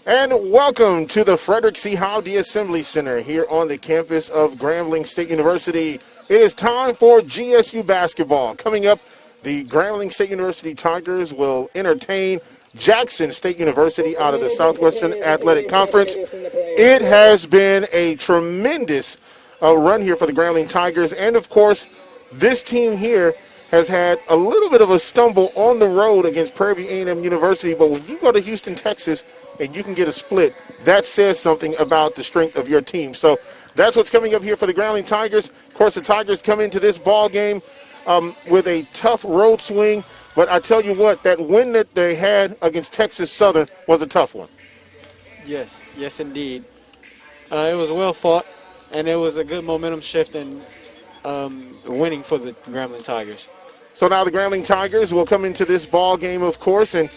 And welcome to the Frederick C. Howdy Assembly Center here on the campus of Grambling State University. It is time for GSU basketball. Coming up, the Grambling State University Tigers will entertain Jackson State University out of the Southwestern Athletic Conference. It has been a tremendous run here for the Grambling Tigers. And, of course, this team here has had a little bit of a stumble on the road against Prairie View A&M University. But when you go to Houston, Texas, and you can get a split, that says something about the strength of your team. So that's what's coming up here for the Grambling Tigers. Of course, the Tigers come into this ball game with a tough road swing. But I tell you what, that win that they had against Texas Southern was a tough one. Yes, indeed. It was well fought, and it was a good momentum shift and winning for the Grambling Tigers. So now the Grambling Tigers will come into this ball game, of course, and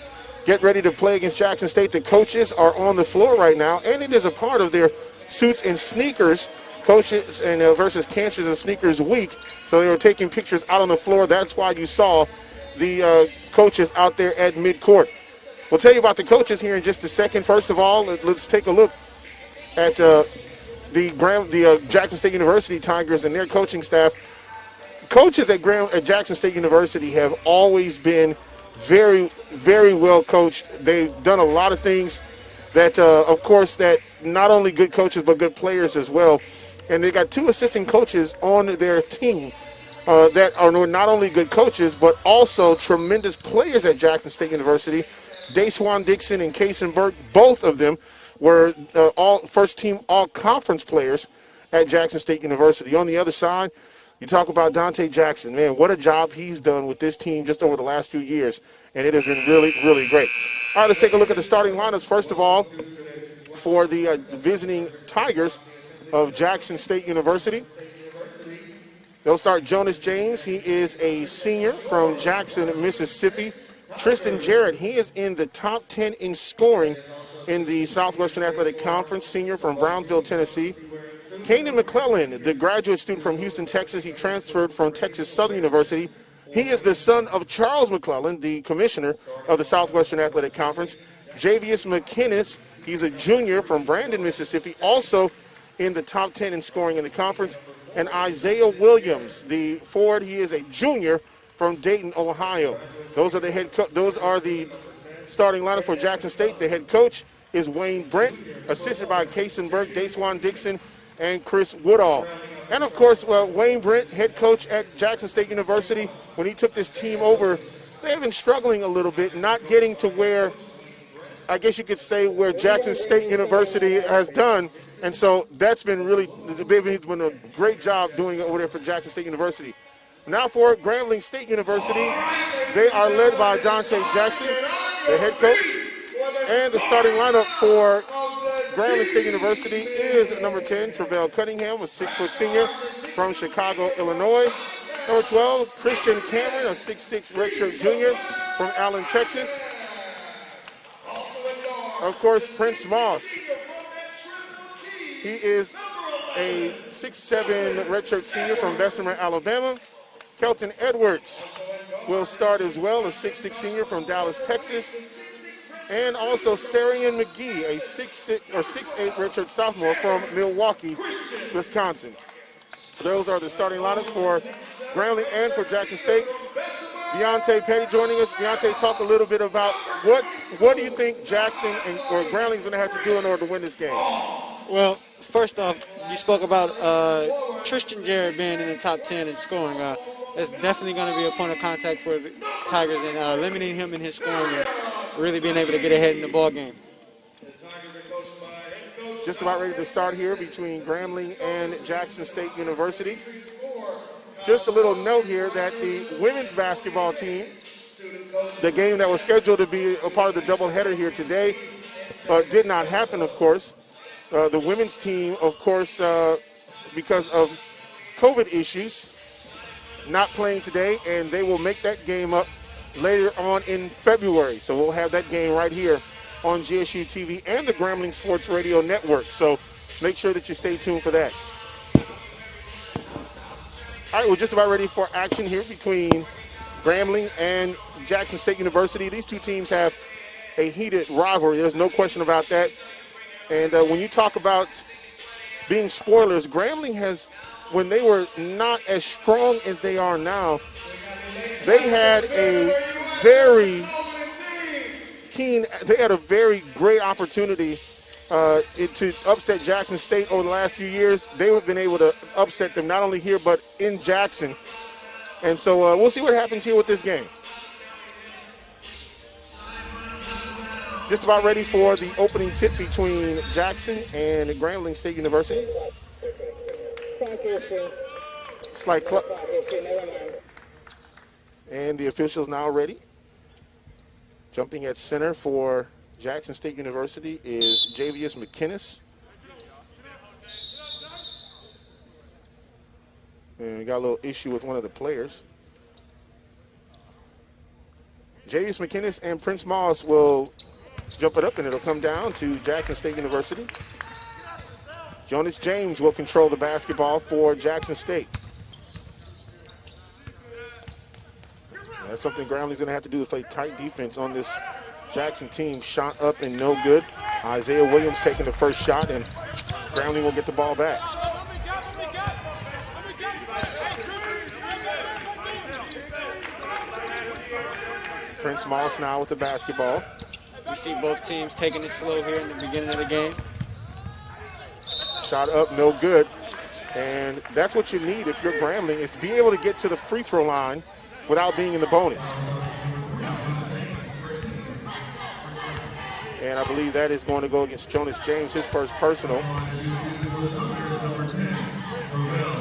get ready to play against Jackson State. The coaches are on the floor right now, and it is a part of their Suits and Sneakers coaches and versus Cancers and Sneakers week. So they were taking pictures out on the floor. That's why you saw the coaches out there at midcourt. We'll tell you about the coaches here in just a second. First of all, let's take a look at the Jackson State University Tigers and their coaching staff. Coaches at Jackson State University have always been very, very well coached. They've done a lot of things that, of course, that not only good coaches but good players as well. And they got two assistant coaches on their team that are not only good coaches but also tremendous players at Jackson State University. Dayswan Dixon and Kaysen Burke, both of them were all first-team all-conference players at Jackson State University. On the other side, you talk about Dante Jackson. Man, what a job he's done with this team just over the last few years, and it has been really, really great. All right, let's take a look at the starting lineups. First of all, for the visiting Tigers of Jackson State University, they'll start Jonas James. He is a senior from Jackson, Mississippi. Tristan Jarrett, he is in the top 10 in scoring in the Southwestern Athletic Conference, senior from Brownsville, Tennessee. Kanan McClellan, the graduate student from Houston, Texas. He transferred from Texas Southern University. He is the son of Charles McClellan, the commissioner of the Southwestern Athletic Conference. Javius McKinnis, he's a junior from Brandon, Mississippi, also in the top 10 in scoring in the conference. And Isaiah Williams, the forward, he is a junior from Dayton, Ohio. Those are the starting lineup for Jackson State. The head coach is Wayne Brent, assisted by Kaysen Burke, Dayswan Dixon, and Chris Woodall. And, of course, Wayne Brent, head coach at Jackson State University, when he took this team over, they have been struggling a little bit, not getting to where, I guess you could say, where Jackson State University has done. And so that's been really, they've been a great job doing it over there for Jackson State University. Now for Grambling State University, they are led by Dante Jackson, the head coach. And the starting lineup for Grambling State University is number 10, Travell Cunningham, a 6-foot senior from Chicago, Illinois. Number 12, Christian Cameron, a 6'6" redshirt junior from Allen, Texas. Of course, Prince Moss. He is a 6'7" redshirt senior from Bessemer, Alabama. Kelton Edwards will start as well, a 6'6" senior from Dallas, Texas. And also Sarian McGee, a 6'8" redshirt sophomore from Milwaukee, Wisconsin. Those are the starting lineups for Grambling and for Jackson State. Deontay Petty joining us. Deontay, talk a little bit about what do you think Jackson or Grambling is going to have to do in order to win this game? Well, first off, you spoke about Tristan Jarrett being in the top 10 in scoring. That's definitely going to be a point of contact for the Tigers, and limiting him in his scoring and really being able to get ahead in the ball game. Just about ready to start here between Grambling and Jackson State University. Just a little note here that the women's basketball team, the game that was scheduled to be a part of the doubleheader here today, did not happen, of course. The women's team, of course, because of COVID issues, not playing today, and they will make that game up later on in February. So we'll have that game right here on GSU TV and the Grambling Sports Radio Network. So make sure that you stay tuned for that. All right, we're just about ready for action here between Grambling and Jackson State University. These two teams have a heated rivalry. There's no question about that. And when you talk about being spoilers, Grambling has, when they were not as strong as they are now, they had a very great opportunity to upset Jackson State over the last few years. They have been able to upset them not only here but in Jackson. And so we'll see what happens here with this game. Just about ready for the opening tip between Jackson and Grambling State University. Slight club. And the officials now ready. Jumping at center for Jackson State University is Javius McKinnis. And we got a little issue with one of the players. Javius McKinnis and Prince Moss will jump it up, and it'll come down to Jackson State University. Jonas James will control the basketball for Jackson State. That's something Grambling's going to have to do, is play tight defense on this Jackson team. Shot up and no good. Isaiah Williams taking the first shot, and Grambling will get the ball back. Prince Moss now with the basketball. We see both teams taking it slow here in the beginning of the game. Shot up, no good. And that's what you need if you're Grambling, is to be able to get to the free throw line without being in the bonus. And I believe that is going to go against Jonas James, his first personal.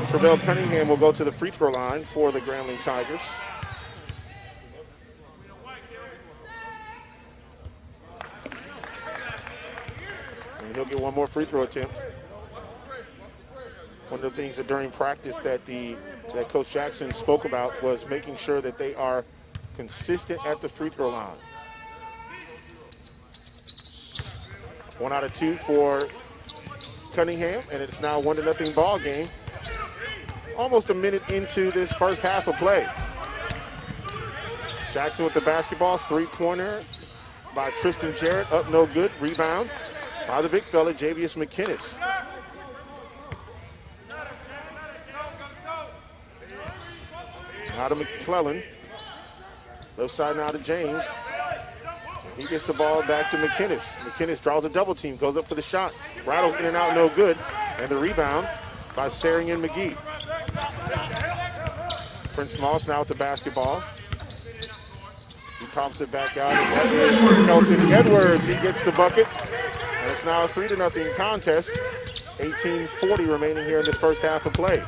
Travell Cunningham will go to the free throw line for the Grambling Tigers. And he'll get one more free throw attempt. One of the things that during practice that Coach Jackson spoke about was making sure that they are consistent at the free throw line. 1 out of 2 for Cunningham, and it's now 1-0 ball game. Almost a minute into this first half of play. Jackson with the basketball, three-pointer by Tristan Jarrett, up no good. Rebound by the big fella, Javius McKinnis. Now to McClellan. Left side now to James. He gets the ball back to McKinnis. McKinnis draws a double team, goes up for the shot. Rattles in and out, no good. And the rebound by Sarian McGee. Prince Moss now with the basketball. He pops it back out. And that is Kelton Edwards. He gets the bucket. And it's now a 3-0 contest. 18:40 remaining here in this first half of play.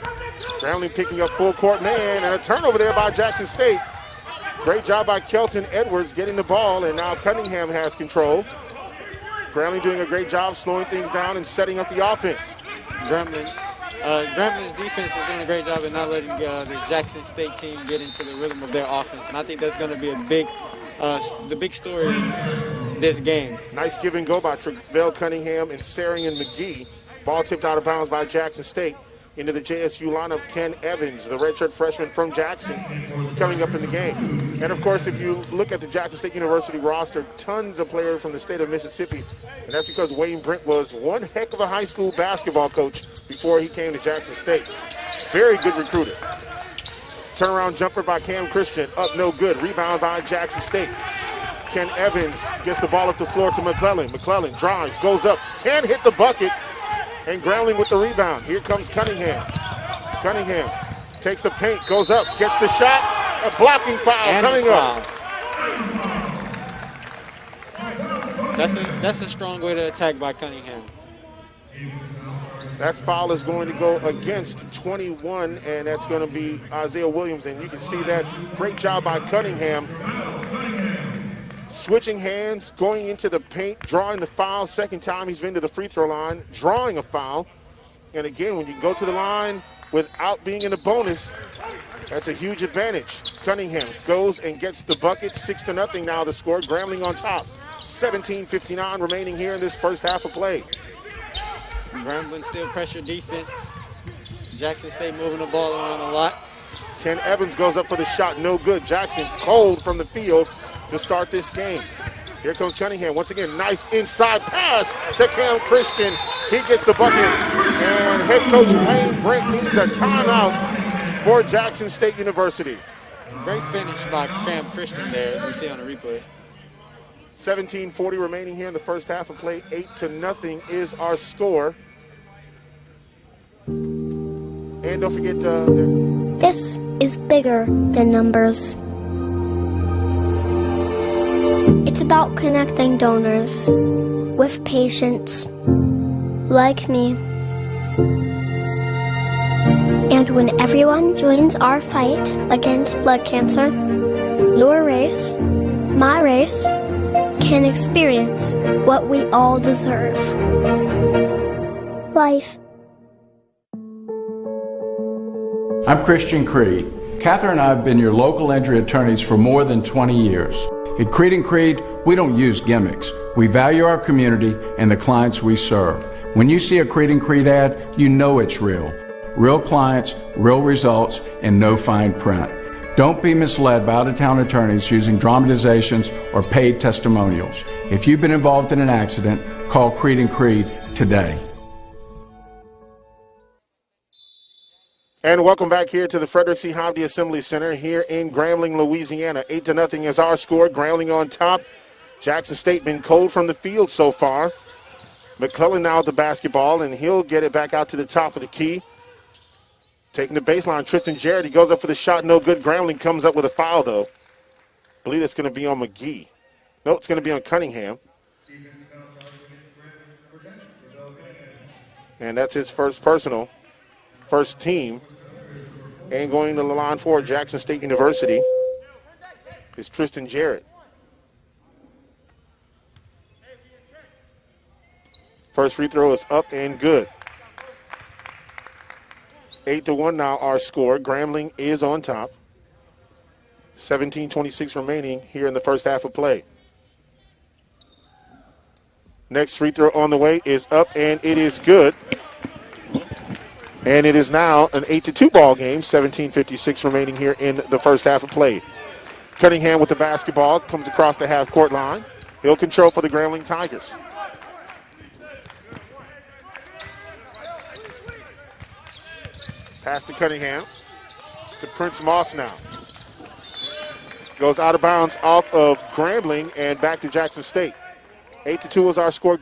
Grambling picking up full court man, and a turnover there by Jackson State. Great job by Kelton Edwards getting the ball, and now Cunningham has control. Grambling doing a great job slowing things down and setting up the offense. Grambling's defense is doing a great job of not letting this Jackson State team get into the rhythm of their offense, and I think that's going to be the big story in this game. Nice give and go by Travell Cunningham and Sarian McGee. Ball tipped out of bounds by Jackson State. Into the JSU lineup, Ken Evans, the redshirt freshman from Jackson, coming up in the game. And, of course, if you look at the Jackson State University roster, tons of players from the state of Mississippi. And that's because Wayne Brent was one heck of a high school basketball coach before he came to Jackson State. Very good recruiter. Turnaround jumper by Cam Christian, up no good. Rebound by Jackson State. Ken Evans gets the ball up the floor to McClellan. McClellan drives, goes up, can't hit the bucket. And Grambling with the rebound. Here comes Cunningham. Cunningham takes the paint, goes up, gets the shot. A blocking foul and coming up. That's a strong way to attack by Cunningham. That foul is going to go against 21, and that's going to be Isaiah Williams. And you can see that great job by Cunningham. Switching hands, going into the paint, drawing the foul. Second time he's been to the free throw line, drawing a foul. And again, when you go to the line without being in the bonus, that's a huge advantage. Cunningham goes and gets the bucket. 6-0 now the score. Grambling on top. 17:59 remaining here in this first half of play. Grambling still pressure defense. Jackson State moving the ball around a lot. Ken Evans goes up for the shot, no good. Jackson cold from the field to start this game. Here comes Cunningham. Once again, nice inside pass to Cam Christian. He gets the bucket. And head coach Wayne Brent needs a timeout for Jackson State University. Great finish by Cam Christian there, as we see on the replay. 17:40 remaining here in the first half of play. 8-0 is our score. And don't forget, this is bigger than numbers. It's about connecting donors with patients like me. And when everyone joins our fight against blood cancer, your race, my race, can experience what we all deserve. Life. I'm Christian Creed. Catherine and I have been your local injury attorneys for more than 20 years. At Creed & Creed, we don't use gimmicks. We value our community and the clients we serve. When you see a Creed & Creed ad, you know it's real. Real clients, real results, and no fine print. Don't be misled by out-of-town attorneys using dramatizations or paid testimonials. If you've been involved in an accident, call Creed & Creed today. And welcome back here to the Frederick C. Hovde Assembly Center here in Grambling, Louisiana. 8-0 is our score. Grambling on top. Jackson State been cold from the field so far. McClellan now with the basketball, and he'll get it back out to the top of the key. Taking the baseline, Tristan Jarrett. He goes up for the shot, no good. Grambling comes up with a foul, though. I believe it's going to be on McGee. No, it's going to be on Cunningham. And that's his first personal, first team. And going to the line for Jackson State University is Tristan Jarrett. First free throw is up and good. 8-1 now our score. Grambling is on top. 17:26 remaining here in the first half of play. Next free throw on the way is up, and it is good. And it is now an 8-2 ball game. 17:56 remaining here in the first half of play. Cunningham with the basketball comes across the half-court line. He'll control for the Grambling Tigers. Pass to Cunningham. To Prince Moss now. Goes out of bounds off of Grambling and back to Jackson State. 8-2 is our score.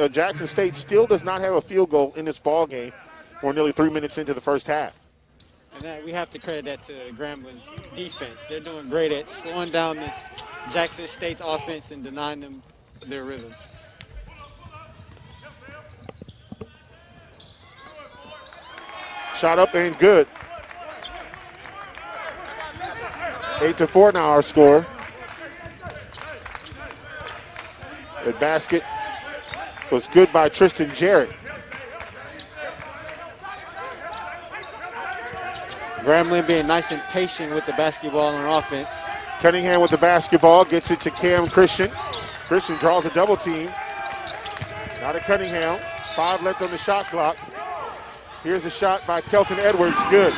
Jackson State still does not have a field goal in this ball game. We're nearly 3 minutes into the first half. And that, we have to credit that to Grambling's defense. They're doing great at slowing down this Jackson State's offense and denying them their rhythm. Shot up and good. 8-4 now our score. The basket was good by Tristan Jarrett. Grambling being nice and patient with the basketball on offense. Cunningham with the basketball, gets it to Cam Christian. Christian draws a double team. Now to Cunningham. 5 left on the shot clock. Here's a shot by Kelton Edwards, good.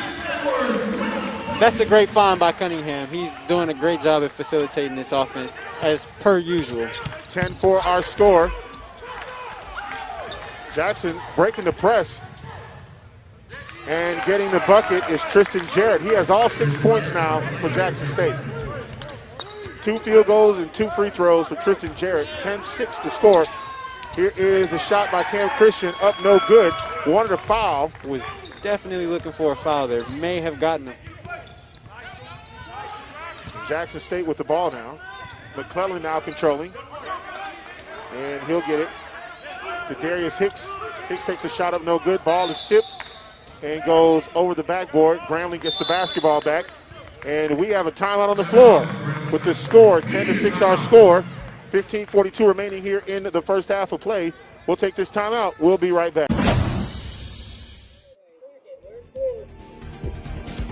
That's a great find by Cunningham. He's doing a great job at facilitating this offense, as per usual. 10-4 our score. Jackson breaking the press. And getting the bucket is Tristan Jarrett. He has all 6 points now for Jackson State. 2 field goals and 2 free throws for Tristan Jarrett. 10-6 to score. Here is a shot by Cam Christian, up no good. Wanted a foul. Was definitely looking for a foul there. May have gotten him. Jackson State with the ball now. McClellan now controlling. And he'll get it to Darius Hicks. Hicks takes a shot up, no good. Ball is tipped and goes over the backboard. Grambling gets the basketball back. And we have a timeout on the floor with the score, 10-6 our score. 15:42 remaining here in the first half of play. We'll take this timeout. We'll be right back.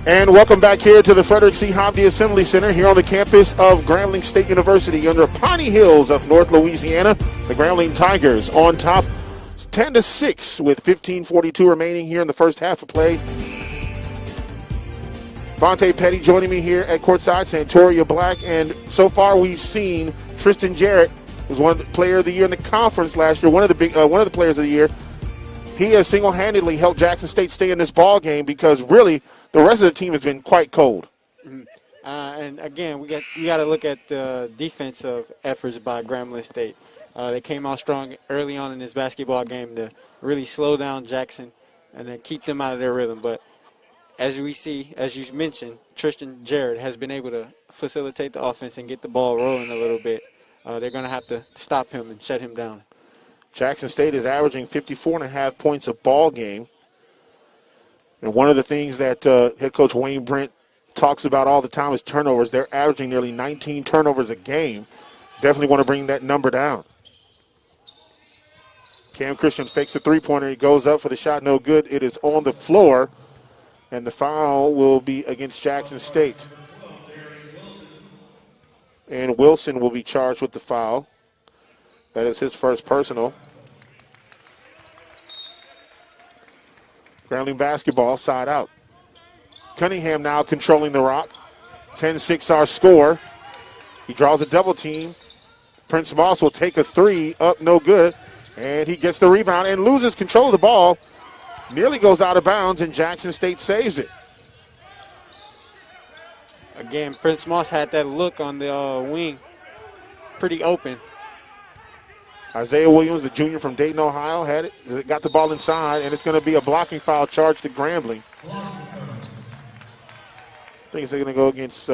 And welcome back here to the Frederick C. Hovde Assembly Center here on the campus of Grambling State University under Piney Hills of North Louisiana. The Grambling Tigers on top 10-6 with 15:42 remaining here in the first half of play. Vontae Petty joining me here at courtside, Santoria Black, and so far we've seen Tristan Jarrett was one of the player of the year in the conference last year, one of the players of the year. He has single-handedly helped Jackson State stay in this ball game because really the rest of the team has been quite cold. And again, we got to look at the defensive efforts by Grambling State. They came out strong early on in this basketball game to really slow down Jackson and then keep them out of their rhythm. But as we see, as you mentioned, Tristan Jarrett has been able to facilitate the offense and get the ball rolling a little bit. They're going to have to stop him and shut him down. Jackson State is averaging 54.5 points a ball game. And one of the things that head coach Wayne Brent talks about all the time is turnovers. They're averaging nearly 19 turnovers a game. Definitely want to bring that number down. Cam Christian fakes a three-pointer. He goes up for the shot. No good. It is on the floor. And the foul will be against Jackson State. And Wilson will be charged with the foul. That is his first personal. Grambling basketball, side out. Cunningham now controlling the rock. 10-6 our score. He draws a double team. Prince Moss will take a three, up no good. And he gets the rebound and loses control of the ball. Nearly goes out of bounds, and Jackson State saves it. Again, Prince Moss had that look on the wing. Pretty open. Isaiah Williams, the junior from Dayton, Ohio, had it, got the ball inside, and it's going to be a blocking foul charge to Grambling. I think it's going to go against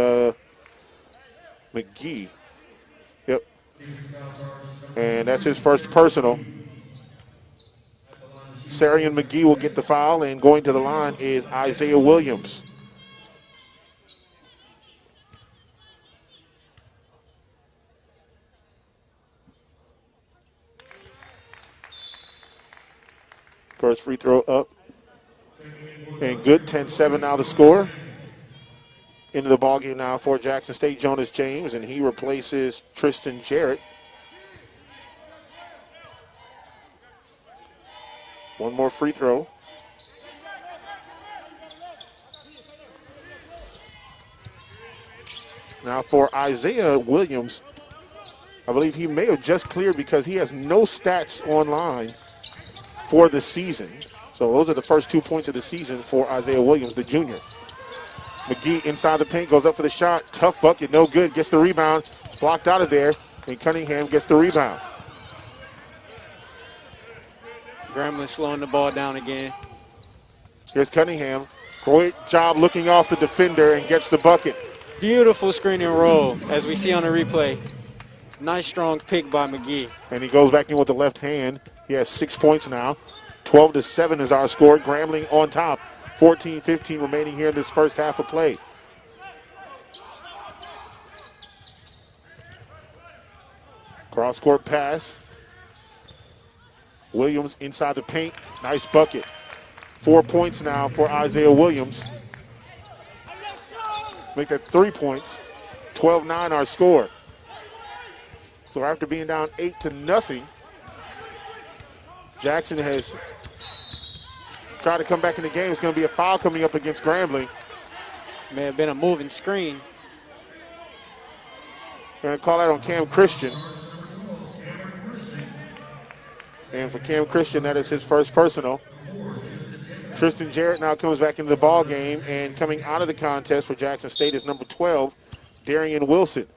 McGee. Yep. And that's his first personal. Sarian McGee will get the foul, and going to the line is Isaiah Williams. First free throw up. And good, 10-7 now the score. Into the ballgame now for Jackson State, Jonas James, and he replaces Tristan Jarrett. One more free throw. Now for Isaiah Williams, I believe he may have just cleared because he has no stats online for the season. So those are the first 2 points of the season for Isaiah Williams, the junior. McGee inside the paint, goes up for the shot. Tough bucket, no good. Gets the rebound. Blocked out of there, and Cunningham gets the rebound. Grambling slowing the ball down again. Here's Cunningham. Great job looking off the defender and gets the bucket. Beautiful screen and roll, as we see on the replay. Nice strong pick by McGee. And he goes back in with the left hand. He has 6 points now. 12-7 is our score. Grambling on top. 14-15 remaining here in this first half of play. Cross-court pass. Williams inside the paint. Nice bucket. 4 points now for Isaiah Williams. Make that 3 points. 12-9 our score. So after being down 8-0, Jackson has tried to come back in the game. It's going to be a foul coming up against Grambling. May have been a moving screen. We're going to call that on Cam Christian. And for Cam Christian, that is his first personal. Tristan Jarrett now comes back into the ball game, and coming out of the contest for Jackson State is number 12, Darian Wilson.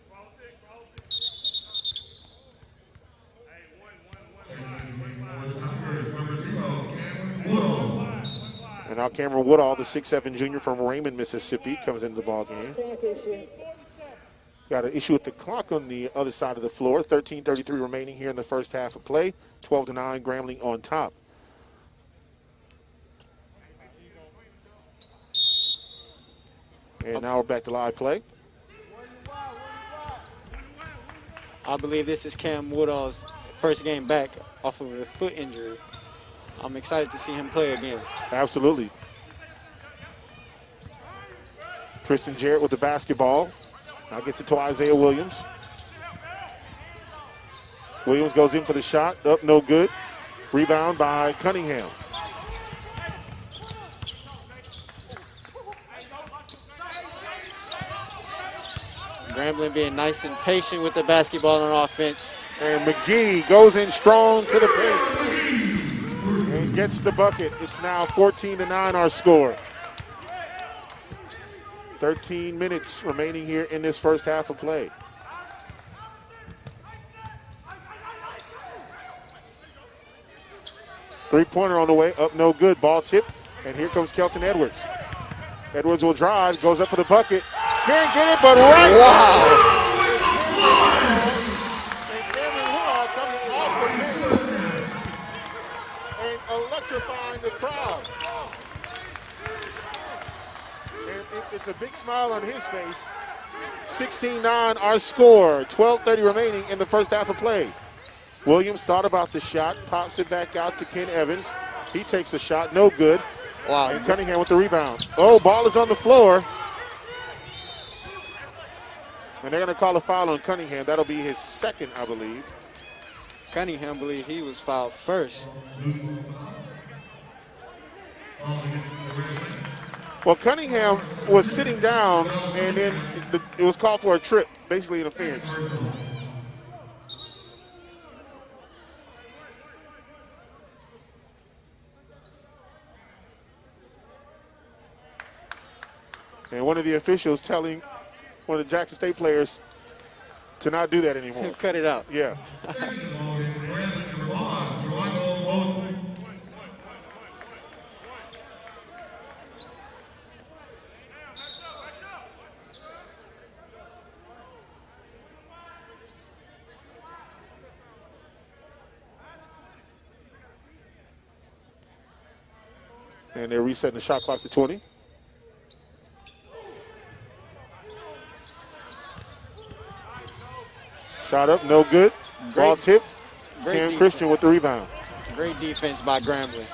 And now Cameron Woodall, the 6'7 junior from Raymond, Mississippi, comes into the ball game. Got an issue with the clock on the other side of the floor. 13:33 remaining here in the first half of play. 12-9, Grambling on top. And now we're back to live play. I believe this is Cam Woodall's first game back off of a foot injury. I'm excited to see him play again. Absolutely. Tristan Jarrett with the basketball. Now gets it to Isaiah Williams. Williams goes in for the shot. Up, no good. Rebound by Cunningham. Grambling being nice and patient with the basketball on offense. And McGee goes in strong to the paint and gets the bucket. It's now 14-9 our score. 13 minutes remaining here in this first half of play. Three-pointer on the way, up no good. Ball tipped, and here comes Kelton Edwards. Edwards will drive, goes up for the bucket. Can't get it, but right. Wow. Electrifying the crowd. And it's a big smile on his face. 16-9 our score. 12:30 remaining in the first half of play. Williams thought about the shot, pops it back out to Ken Evans. He takes a shot, no good. Wow. And Cunningham with the rebound. Oh, ball is on the floor. And they're going to call a foul on Cunningham. That'll be his second, I believe. Cunningham believe he was fouled first. Well, Cunningham was sitting down, and then it was called for a trip, basically interference. And one of the officials telling one of the Jackson State players to not do that anymore. Cut it out. Yeah. And they're resetting the shot clock to 20. Shot up, no good. Ball tipped. Cam Christian with the rebound. Great defense by Grambling.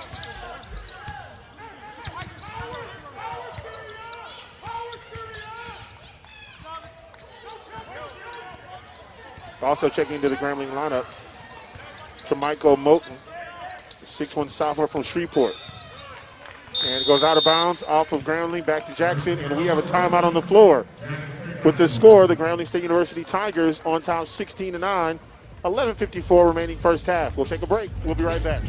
Also checking into the Grambling lineup, Michael Moten, 6'1" sophomore from Shreveport. And it goes out of bounds off of Grambling back to Jackson, and we have a timeout on the floor. With the score, the Grambling State University Tigers on top 16-9, 11:54 remaining first half. We'll take a break. We'll be right back.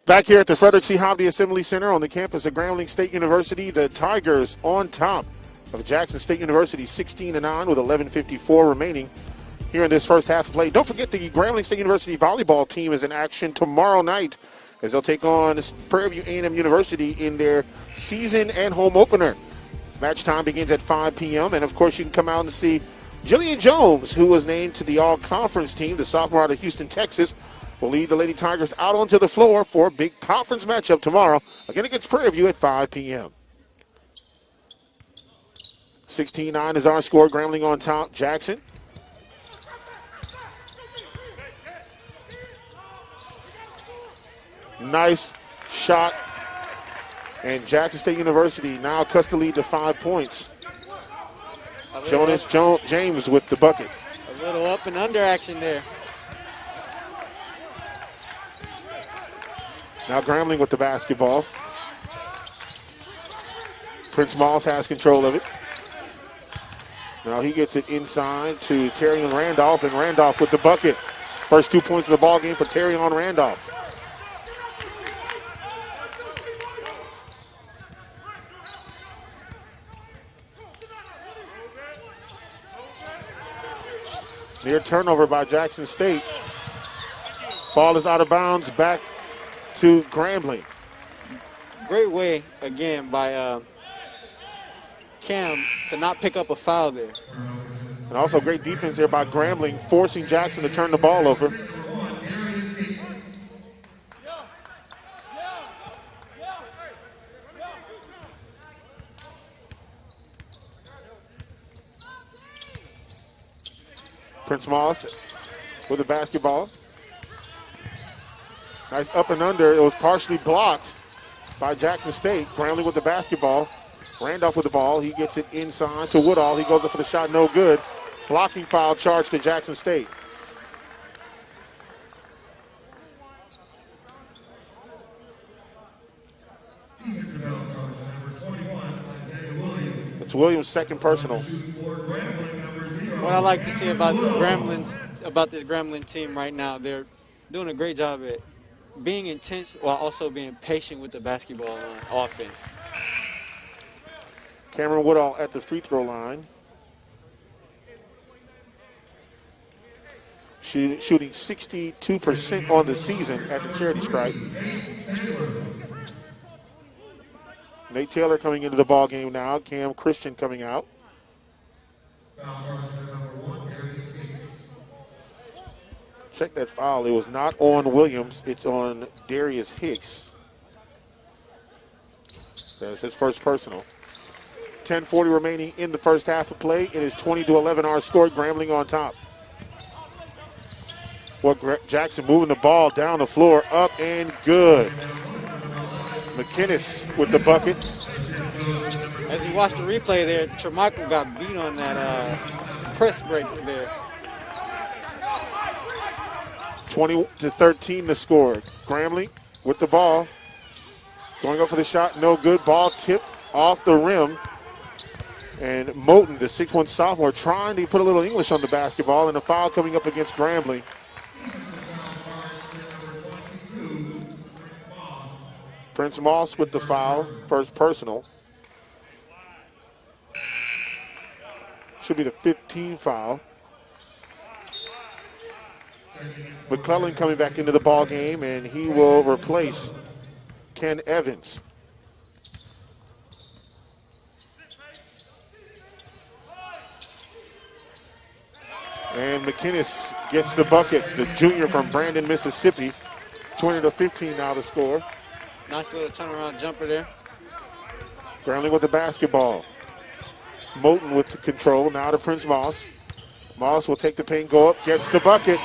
Back here at the Frederick C. Hobby Assembly Center on the campus of Grambling State University, the Tigers on top of Jackson State University 16-9 with 11:54 remaining here in this first half of play. Don't forget the Grambling State University volleyball team is in action tomorrow night as they'll take on Prairie View A&M University in their season and home opener. Match time begins at 5 p.m. And, of course, you can come out and see Jillian Jones, who was named to the all-conference team, the sophomore out of Houston, Texas, will lead the Lady Tigers out onto the floor for a big conference matchup tomorrow, again against Prairie View at 5 p.m. 16-9 is our score. Grambling on top. Jackson. Nice shot. And Jackson State University now cuts the lead to 5 points. Jonas James with the bucket. A little up and under action there. Now Grambling with the basketball. Prince Moss has control of it. Now he gets it inside to Terrion Randolph, and Randolph with the bucket. First 2 points of the ball game for Terrion Randolph. Near turnover by Jackson State. Ball is out of bounds, back to Grambling. Great way, again, by Cam to not pick up a foul there. And also great defense there by Grambling, forcing Jackson to turn the ball over. Prince Moss with the basketball. Nice up and under. It was partially blocked by Jackson State. Grambling with the basketball. Randolph with the ball. He gets it inside to Woodall. He goes up for the shot, no good. Blocking foul charge to Jackson State. The That's Williams' second personal. What I like to see about this Grambling team right now, they're doing a great job at being intense while also being patient with the basketball on offense. Cameron Woodall at the free throw line. Shooting 62% on the season at the charity stripe. Nate Taylor coming into the ball game now. Cam Christian coming out. Check that foul. It was not on Williams. It's on Darius Hicks. That's his first personal. 10:40 remaining in the first half of play. It is 20-11 our score. Grambling on top. Jackson moving the ball down the floor, up and good. McKinnis with the bucket. As you watch the replay there, Tremichael got beat on that press break there. 20-13 the score. Grambling with the ball. Going up for the shot, no good. Ball tipped off the rim. And Moten, the 6'1 sophomore, trying to put a little English on the basketball, and a foul coming up against Grambling. Prince Moss with the foul, first personal. Should be the 15th foul. McClellan coming back into the ball game, and he will replace Ken Evans. And McKinnis gets the bucket, the junior from Brandon, Mississippi. 20-15 now the score. Nice little turnaround jumper there. Grambling with the basketball. Moten with the control, now to Prince Moss. Moss will take the paint, go up, gets the bucket.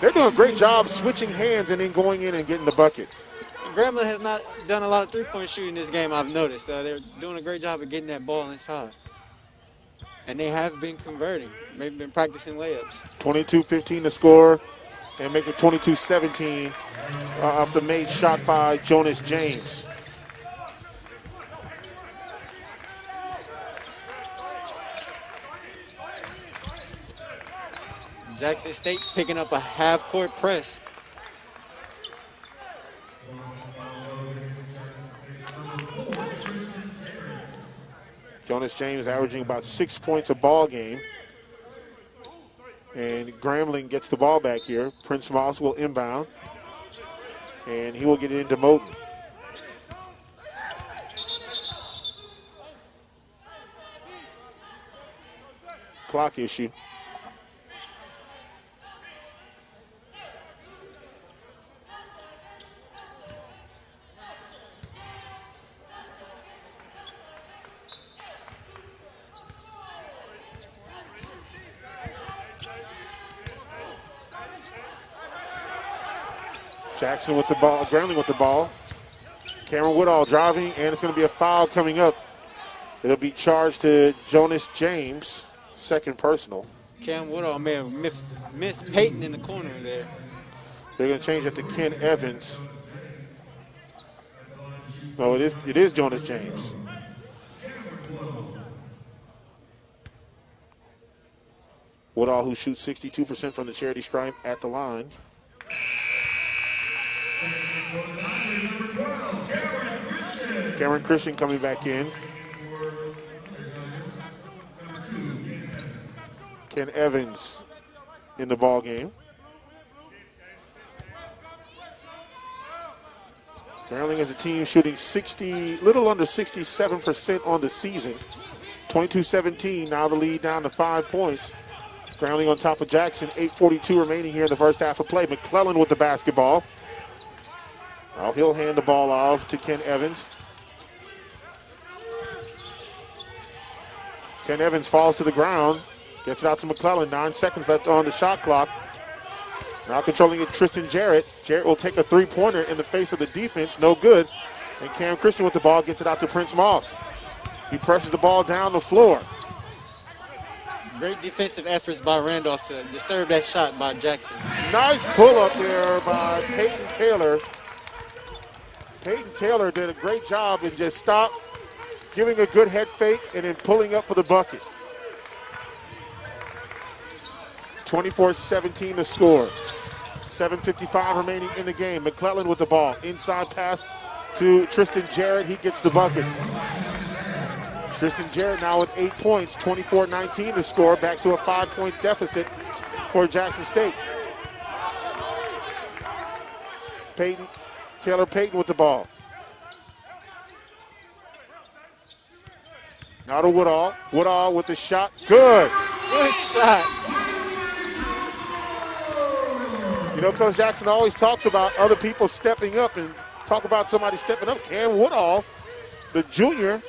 They're doing a great job switching hands and then going in and getting the bucket. Grambling has not done a lot of three-point shooting this game, I've noticed. They're doing a great job of getting that ball inside. And they have been converting. They've been practicing layups. 22-15 to score, and make it 22-17 off the made shot by Jonas James. Jackson State picking up a half-court press. Jonas James averaging about 6 points a ball game. And Grambling gets the ball back here. Prince Moss will inbound. And he will get it into Moten. Clock issue. Jackson with the ball, Grambling with the ball. Cameron Woodall driving, and it's going to be a foul coming up. It'll be charged to Jonas James, second personal. Cam Woodall may have missed Peyton in the corner there. They're going to change it to Ken Evans. No, it is Jonas James. Woodall, who shoots 62% from the charity stripe at the line. Cameron Christian coming back in. Ken Evans in the ball game. Grambling as a team shooting little under 67% on the season. 22-17, now the lead down to 5 points. Grambling on top of Jackson, 8:42 remaining here in the first half of play. McClellan with the basketball. Now he'll hand the ball off to Ken Evans. Ken Evans falls to the ground, gets it out to McClellan. 9 seconds left on the shot clock. Now controlling it, Tristan Jarrett. Jarrett will take a three-pointer in the face of the defense, no good. And Cam Christian with the ball gets it out to Prince Moss. He presses the ball down the floor. Great defensive efforts by Randolph to disturb that shot by Jackson. Nice pull-up there by Peyton Taylor. Peyton Taylor did a great job and just stopped giving a good head fake and then pulling up for the bucket. 24-17 to score. 7:55 remaining in the game. McClellan with the ball. Inside pass to Tristan Jarrett. He gets the bucket. Tristan Jarrett now with 8 points. 24-19 to score. Back to a 5-point deficit for Jackson State. Taylor Payton with the ball. Now to Woodall. Woodall with the shot. Good. Good shot. You know, Coach Jackson always talks about other people stepping up and talk about somebody stepping up. Cam Woodall, the junior,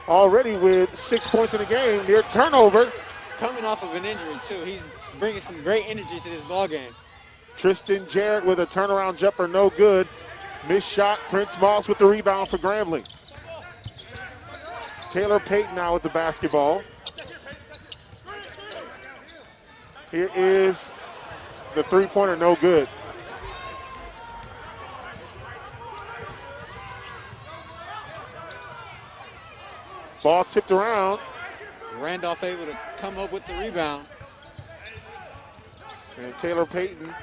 already with 6 points in the game. Near turnover. Coming off of an injury, too. He's bringing some great energy to this ball game. Tristan Jarrett with a turnaround jumper, no good. Missed shot. Prince Moss with the rebound for Grambling. Taylor Payton now with the basketball. Here is the three-pointer, no good. Ball tipped around. Randolph able to come up with the rebound. And Taylor Payton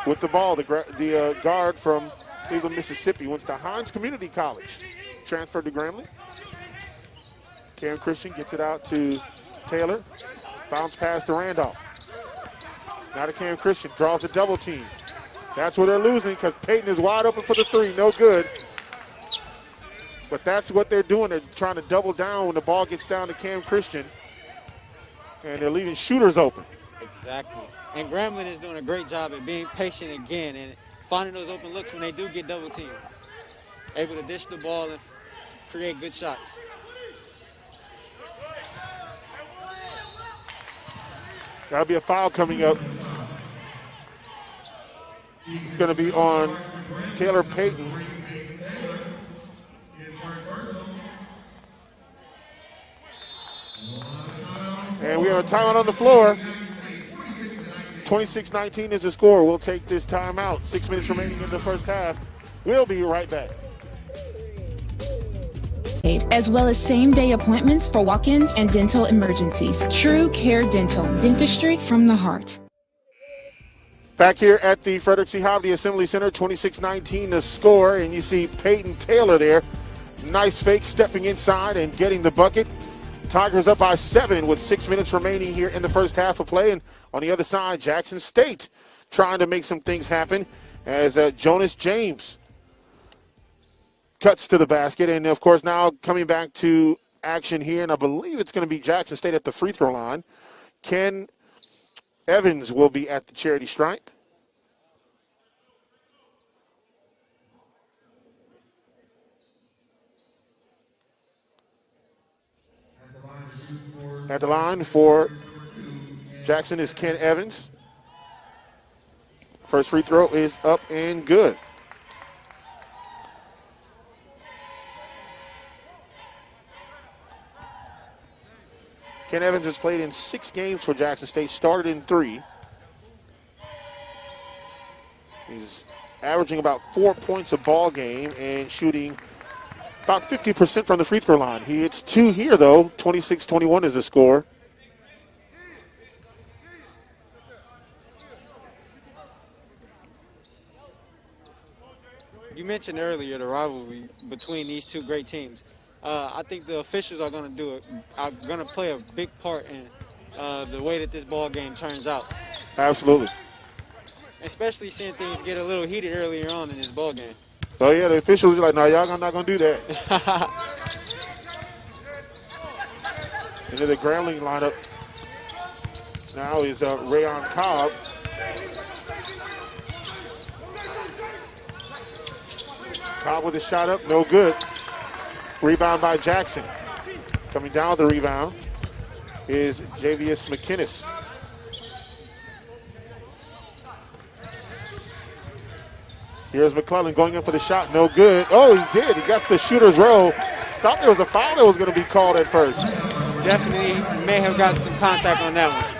with the ball, the guard from Cleveland, Mississippi, went to Hines Community College. Transferred to Grambling. Cam Christian gets it out to Taylor. Bounce pass to Randolph. Now to Cam Christian, draws a double team. That's where they're losing because Payton is wide open for the three, no good. But that's what they're doing. They're trying to double down when the ball gets down to Cam Christian. And they're leaving shooters open. Exactly. And Grambling is doing a great job at being patient again and finding those open looks when they do get double teamed. Able to dish the ball and create good shots. That'll be a foul coming up. It's going to be on Taylor Payton. And we have a timeout on the floor. 26-19 is the score. We'll take this timeout. 6 minutes remaining in the first half. We'll be right back. As well as same-day appointments for walk-ins and dental emergencies. True Care Dental, dentistry from the heart. Back here at the Frederick C. Hovde Assembly Center, 26-19 the score, and you see Peyton Taylor there. Nice fake, stepping inside and getting the bucket. Tigers up by 7 with 6 minutes remaining here in the first half of play. And on the other side, Jackson State trying to make some things happen as Jonas James cuts to the basket. And, of course, now coming back to action here, and I believe it's going to be Jackson State at the free throw line. Ken Evans will be at the charity stripe. At the line for Jackson is Ken Evans. First free throw is up and good. Ken Evans has played in 6 games for Jackson State, started in 3. He's averaging about 4 points a ball game and shooting about 50% from the free throw line. He hits 2 here, though. 26-21 is the score. You mentioned earlier the rivalry between these two great teams. I think the officials are going to play a big part in the way that this ball game turns out. Absolutely. Especially seeing things get a little heated earlier on in this ball game. Oh, yeah, the officials are like, no, y'all not going to do that. Into the Grambling lineup now is Rayon Cobb. Cobb with a shot up, no good. Rebound by Jackson. Coming down with the rebound is Javius McKinnis. Here's McClellan going in for the shot, no good. Oh, he did. He got the shooter's roll. Thought there was a foul that was going to be called at first. Definitely may have gotten some contact on that one.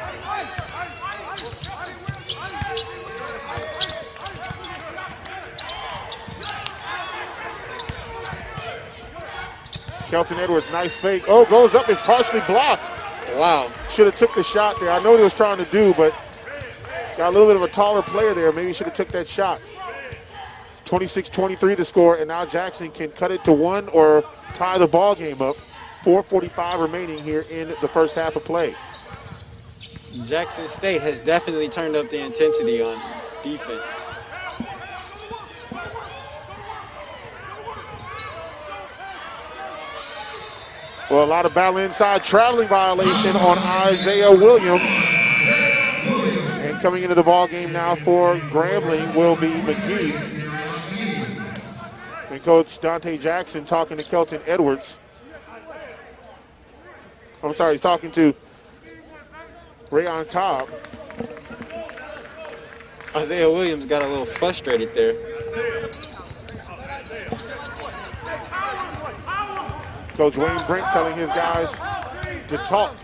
Kelton Edwards, nice fake. Oh, goes up, it's partially blocked. Wow. Should have took the shot there. I know what he was trying to do, but got a little bit of a taller player there. Maybe should have took that shot. 26-23 to score, and now Jackson can cut it to one or tie the ball game up. 4:45 remaining here in the first half of play. Jackson State has definitely turned up the intensity on defense. Well, a lot of battle inside. Traveling violation on Isaiah Williams. And coming into the ball game now for Grambling will be McGee. And Coach Dante Jackson talking to Kelton Edwards. I'm sorry, he's talking to Rayon Cobb. Isaiah Williams got a little frustrated there. Coach Wayne Brent telling his guys to talk.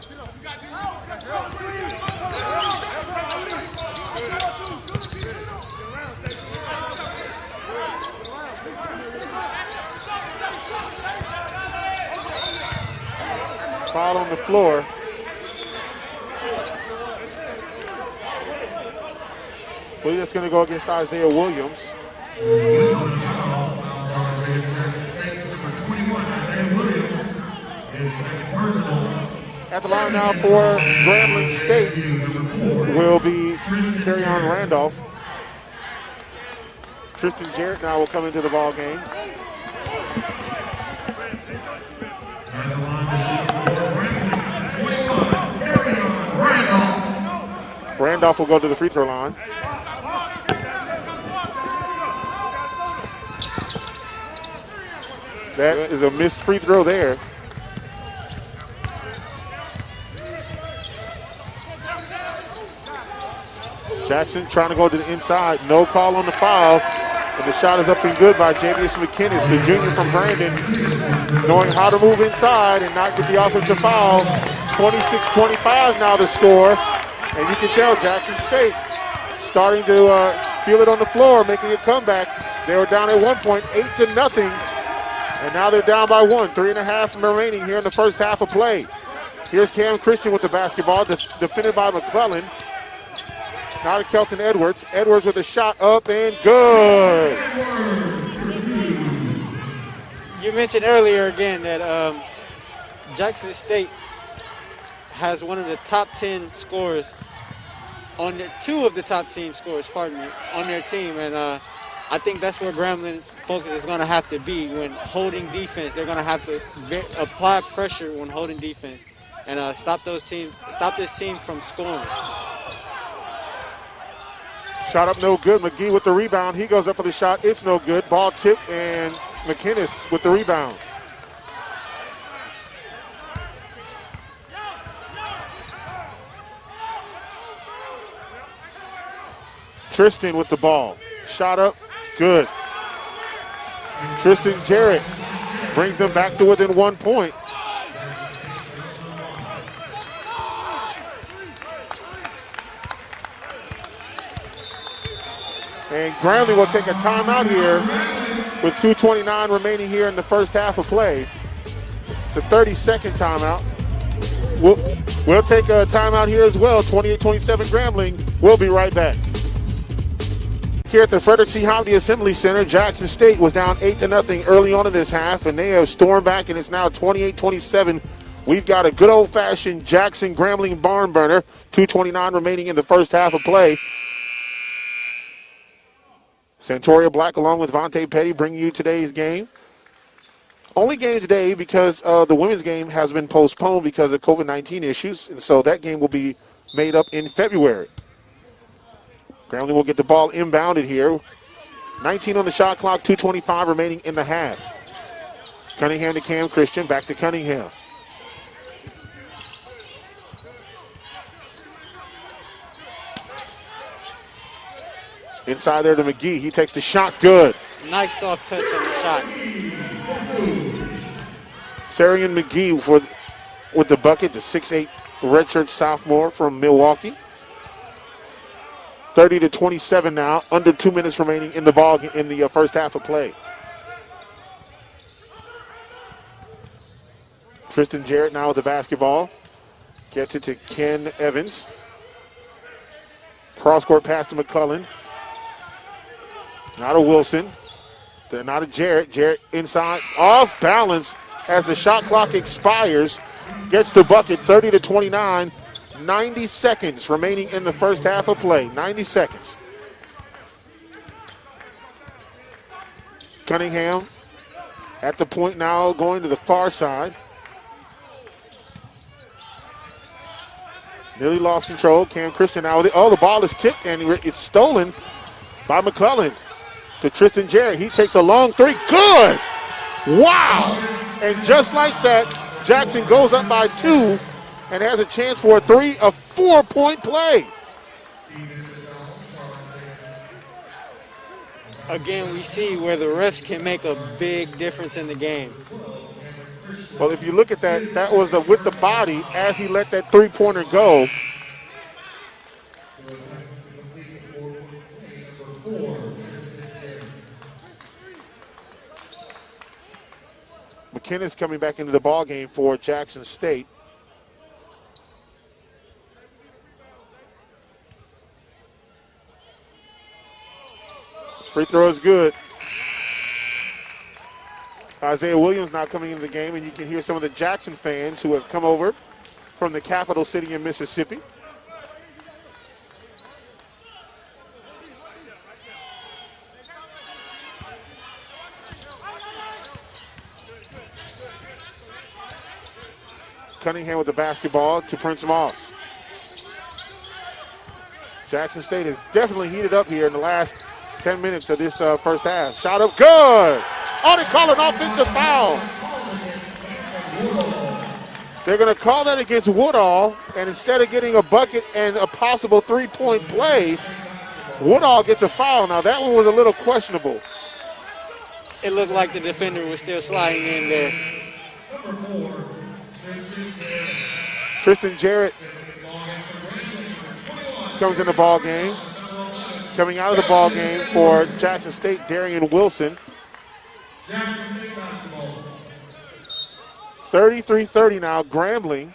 Foul on the floor. Well, that's going to go against Isaiah Williams. At the line now for Grambling State will be Terrion Randolph. Tristan Jarrett now will come into the ball game. Randolph will go to the free throw line. That is a missed free throw there. Jackson trying to go to the inside. No call on the foul. And the shot is up and good by Javius McKinnis, the junior from Brandon, knowing how to move inside and not get the offensive foul. 26-25 now the score. And you can tell Jackson State starting to feel it on the floor, making a comeback. They were down at one point, 8-0. And now they're down by one. 3.5 remaining here in the first half of play. Here's Cam Christian with the basketball, defended by McClellan. Now to Kelton Edwards. Edwards with a shot up and good. You mentioned earlier again that Jackson State has one of the top 10 scorers on their, two of the top 10 scorers, pardon me, on their team. And I think that's where Grambling's focus is going to have to be when holding defense. They're going to have to apply pressure when holding defense and stop this team from scoring. Shot up no good. McGee with the rebound. He goes up for the shot. It's no good. Ball tipped and McKinnis with the rebound. Tristan with the ball. Shot up. Good. Tristan Jarrett brings them back to within 1 point. And Grambling will take a timeout here with 2:29 remaining here in the first half of play. It's a 30-second timeout. We'll take a timeout here as well. 28-27 Grambling. We'll be right back. Here at the Frederick C. Hovde Assembly Center, Jackson State was down 8-0 early on in this half, and they have stormed back, and it's now 28-27. We've got a good old-fashioned Jackson Grambling barn burner. 2:29 remaining in the first half of play. Santoria Black along with Vontae Petty bringing you today's game. Only game today because the women's game has been postponed because of COVID-19 issues, and so that game will be made up in February. Grambling will get the ball inbounded here. 19 on the shot clock, 2:25 remaining in the half. Cunningham to Cam Christian, back to Cunningham. Inside there to McGee. He takes the shot. Good. Nice soft touch on the shot. Sarian McGee with the bucket, the 6'8 redshirt sophomore from Milwaukee. 30-27 now. Under 2 minutes remaining in the ball in the first half of play. Tristan Jarrett now with the basketball. Gets it to Ken Evans. Cross-court pass to McClellan. Now to Wilson. Now to Jarrett. Jarrett inside. Off balance as the shot clock expires. Gets the bucket, 30-29. 90 seconds remaining in the first half of play. 90 seconds. Cunningham at the point now, going to the far side. Nearly lost control. Cam Christian now with it. Oh, the ball is tipped and it's stolen by McClellan to Tristan Jarrett. He takes a long three. Good! Wow! And just like that, Jackson goes up by 2 and has a chance for a 4-point play. Again, we see where the refs can make a big difference in the game. Well, if you look at that, that was with the body as he let that three-pointer go. McKinnis coming back into the ball game for Jackson State. Free throw is good. Isaiah Williams now coming into the game, and you can hear some of the Jackson fans who have come over from the capital city in Mississippi. Cunningham with the basketball to Prince Moss. Jackson State has definitely heated up here in the last 10 minutes of this first half. Shot up, good! Oh, they call an offensive foul. They're going to call that against Woodall, and instead of getting a bucket and a possible three-point play, Woodall gets a foul. Now, that one was a little questionable. It looked like the defender was still sliding in there. Tristan Jarrett comes in the ball game. Coming out of the ball game for Jackson State, Darian Wilson. 33-30 now. Grambling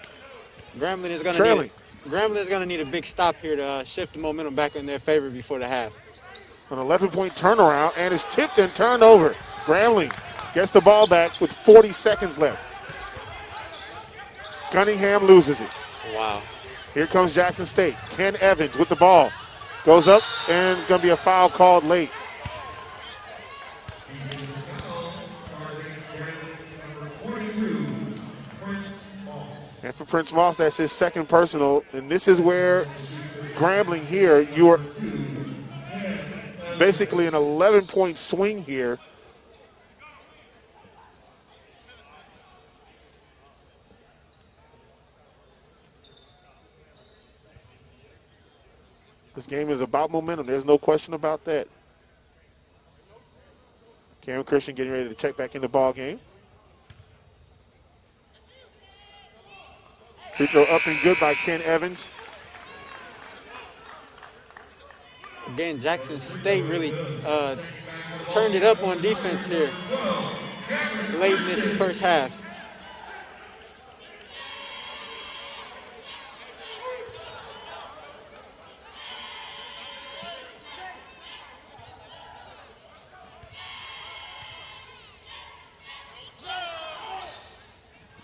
is going trailing. Grambling is going to need a big stop here to shift the momentum back in their favor before the half. An 11-point turnaround, and it's tipped and turned over. Grambling gets the ball back with 40 seconds left. Cunningham loses it. Wow. Here comes Jackson State. Ken Evans with the ball. Goes up, and it's going to be a foul called late. And for Prince Moss, that's his second personal. And this is where Grambling here, you're basically an 11-point swing here. This game is about momentum. There's no question about that. Cam Christian getting ready to check back in the ball game. Free throw up and good by Ken Evans. Again, Jackson State really turned it up on defense here late in this first half.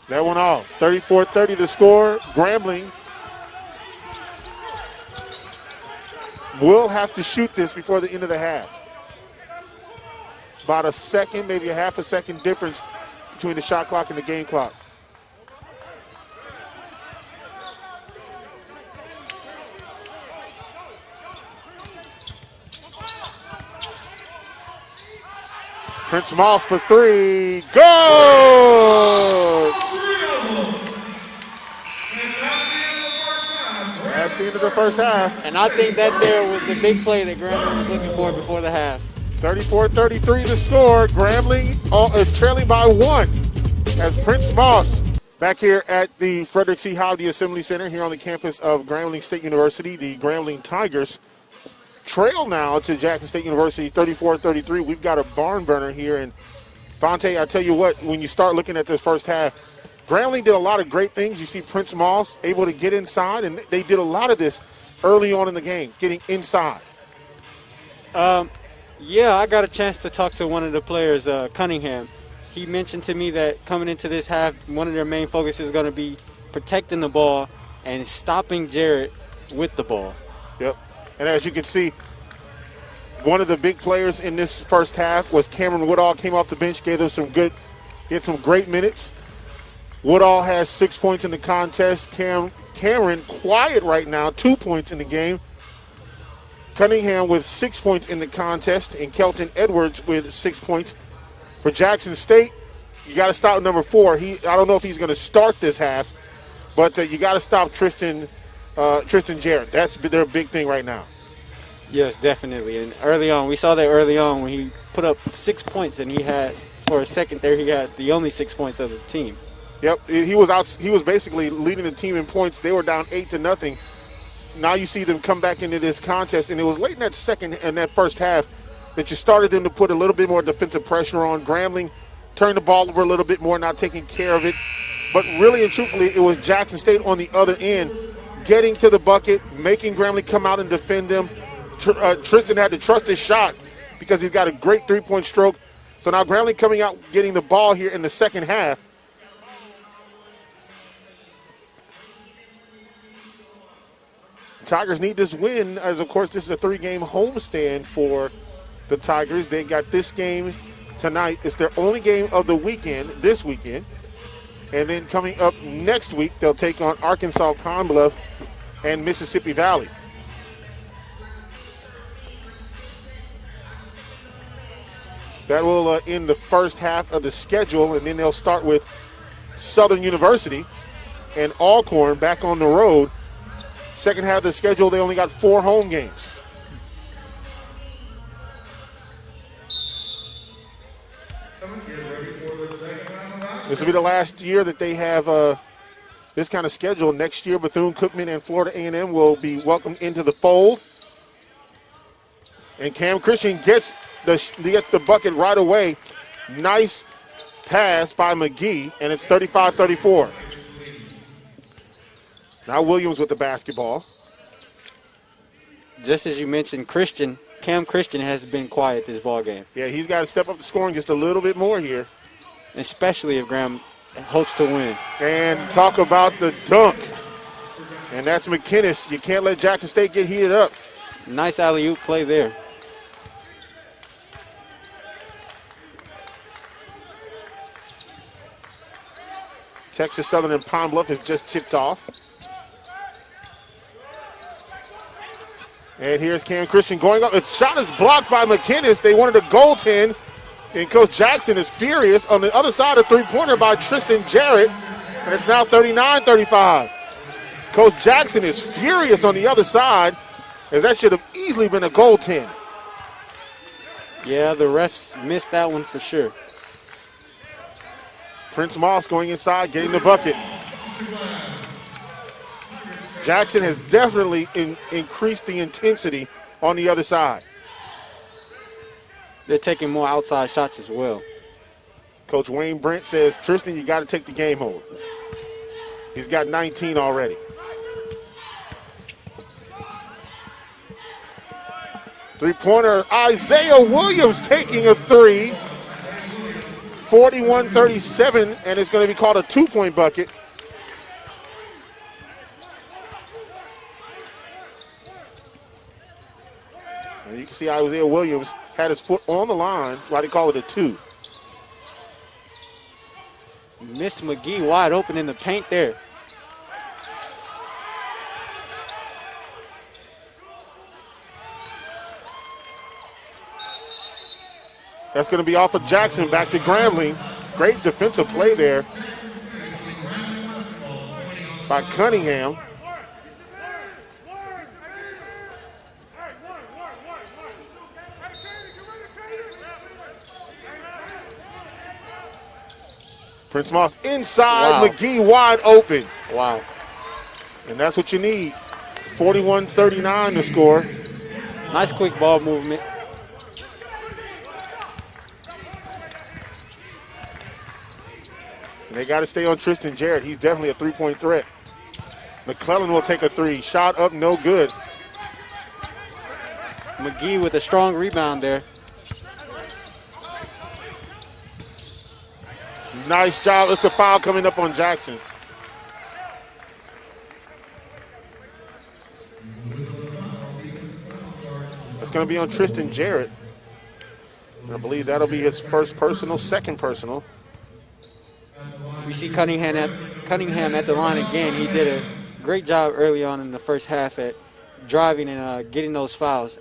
That one off. 34-30 to score. Grambling will have to shoot this before the end of the half. About a second, maybe a half a second difference between the shot clock and the game clock. Prince Moss for three. Good! That's the end of the first half. And I think that there was the big play that Grambling was looking for before the half. 34-33 to score. Grambling trailing by 1 as Prince Moss back here at the Frederick C. Howdy Assembly Center here on the campus of Grambling State University. The Grambling Tigers trail now to Jackson State University 34-33. We've got a barn burner here. And Vontae, I tell you what, when you start looking at this first half, Grambling did a lot of great things. You see Prince Moss able to get inside, and they did a lot of this early on in the game, getting inside. Yeah, I got a chance to talk to one of the players, Cunningham. He mentioned to me that coming into this half, one of their main focuses is going to be protecting the ball and stopping Jarrett with the ball. Yep. And as you can see, one of the big players in this first half was Cameron Woodall. Came off the bench, gave some great minutes. Woodall has 6 points in the contest. Cameron quiet right now, 2 points in the game. Cunningham with 6 points in the contest, and Kelton Edwards with 6 points. For Jackson State, you got to stop number 4. I don't know if he's going to start this half, but you got to stop Tristan Jarrett. That's their big thing right now. Yes, definitely. And early on, we saw that early on when he put up 6 points, and he had, for a second there, he had the only 6 points of the team. Yep, he was basically leading the team in points. They were down 8-0. Now you see them come back into this contest, and it was late in that first half that you started them to put a little bit more defensive pressure on. Grambling turned the ball over a little bit more, not taking care of it. But really and truthfully, it was Jackson State on the other end, getting to the bucket, making Grambling come out and defend them. Tristan had to trust his shot because he's got a great three-point stroke. So now Grambling coming out, getting the ball here in the second half. Tigers need this win, as of course this is a 3-game homestand for the Tigers. They got this game tonight. It's their only game of the weekend, this weekend. And then coming up next week, they'll take on Arkansas Pine Bluff and Mississippi Valley. That will end the first half of the schedule, and then they'll start with Southern University and Alcorn back on the road. Second half of the schedule, they only got 4 home games. This will be the last year that they have this kind of schedule. Next year, Bethune-Cookman and Florida A&M will be welcomed into the fold. And Cam Christian gets the bucket right away. Nice pass by McGee, and it's 35-34. Now Williams with the basketball. Just as you mentioned, Cam Christian has been quiet this ball game. Yeah, he's got to step up the scoring just a little bit more here. Especially if Graham hopes to win. And talk about the dunk. And that's McKinnis. You can't let Jackson State get heated up. Nice alley-oop play there. Texas Southern and Pine Bluff is just tipped off. And here's Cam Christian going up. The shot is blocked by McKinnis. They wanted a goaltend. And Coach Jackson is furious. On the other side, a three-pointer by Tristan Jarrett. And it's now 39-35. Coach Jackson is furious on the other side, as that should have easily been a goaltend. Yeah, the refs missed that one for sure. Prince Moss going inside, getting the bucket. Jackson has definitely increased the intensity on the other side. They're taking more outside shots as well. Coach Wayne Brent says, Tristan, you got to take the game home. He's got 19 already. Three-pointer, Isaiah Williams taking a three. 41-37, and it's going to be called a two-point bucket. And you can see Isaiah Williams had his foot on the line. Why they call it a two. Miss McGee wide open in the paint there. That's going to be off of Jackson, back to Grambling. Great defensive play there by Cunningham. Prince Moss inside, wow. McGee wide open. Wow. And that's what you need. 41-39 to score. Nice quick ball movement. And they got to stay on Tristan Jarrett. He's definitely a three-point threat. McClellan will take a three. Shot up, no good. McGee with a strong rebound there. Nice job. It's a foul coming up on Jackson. It's going to be on Tristan Jarrett. I believe that'll be his first personal, second personal. We see Cunningham at the line again. He did a great job early on in the first half at driving and getting those fouls.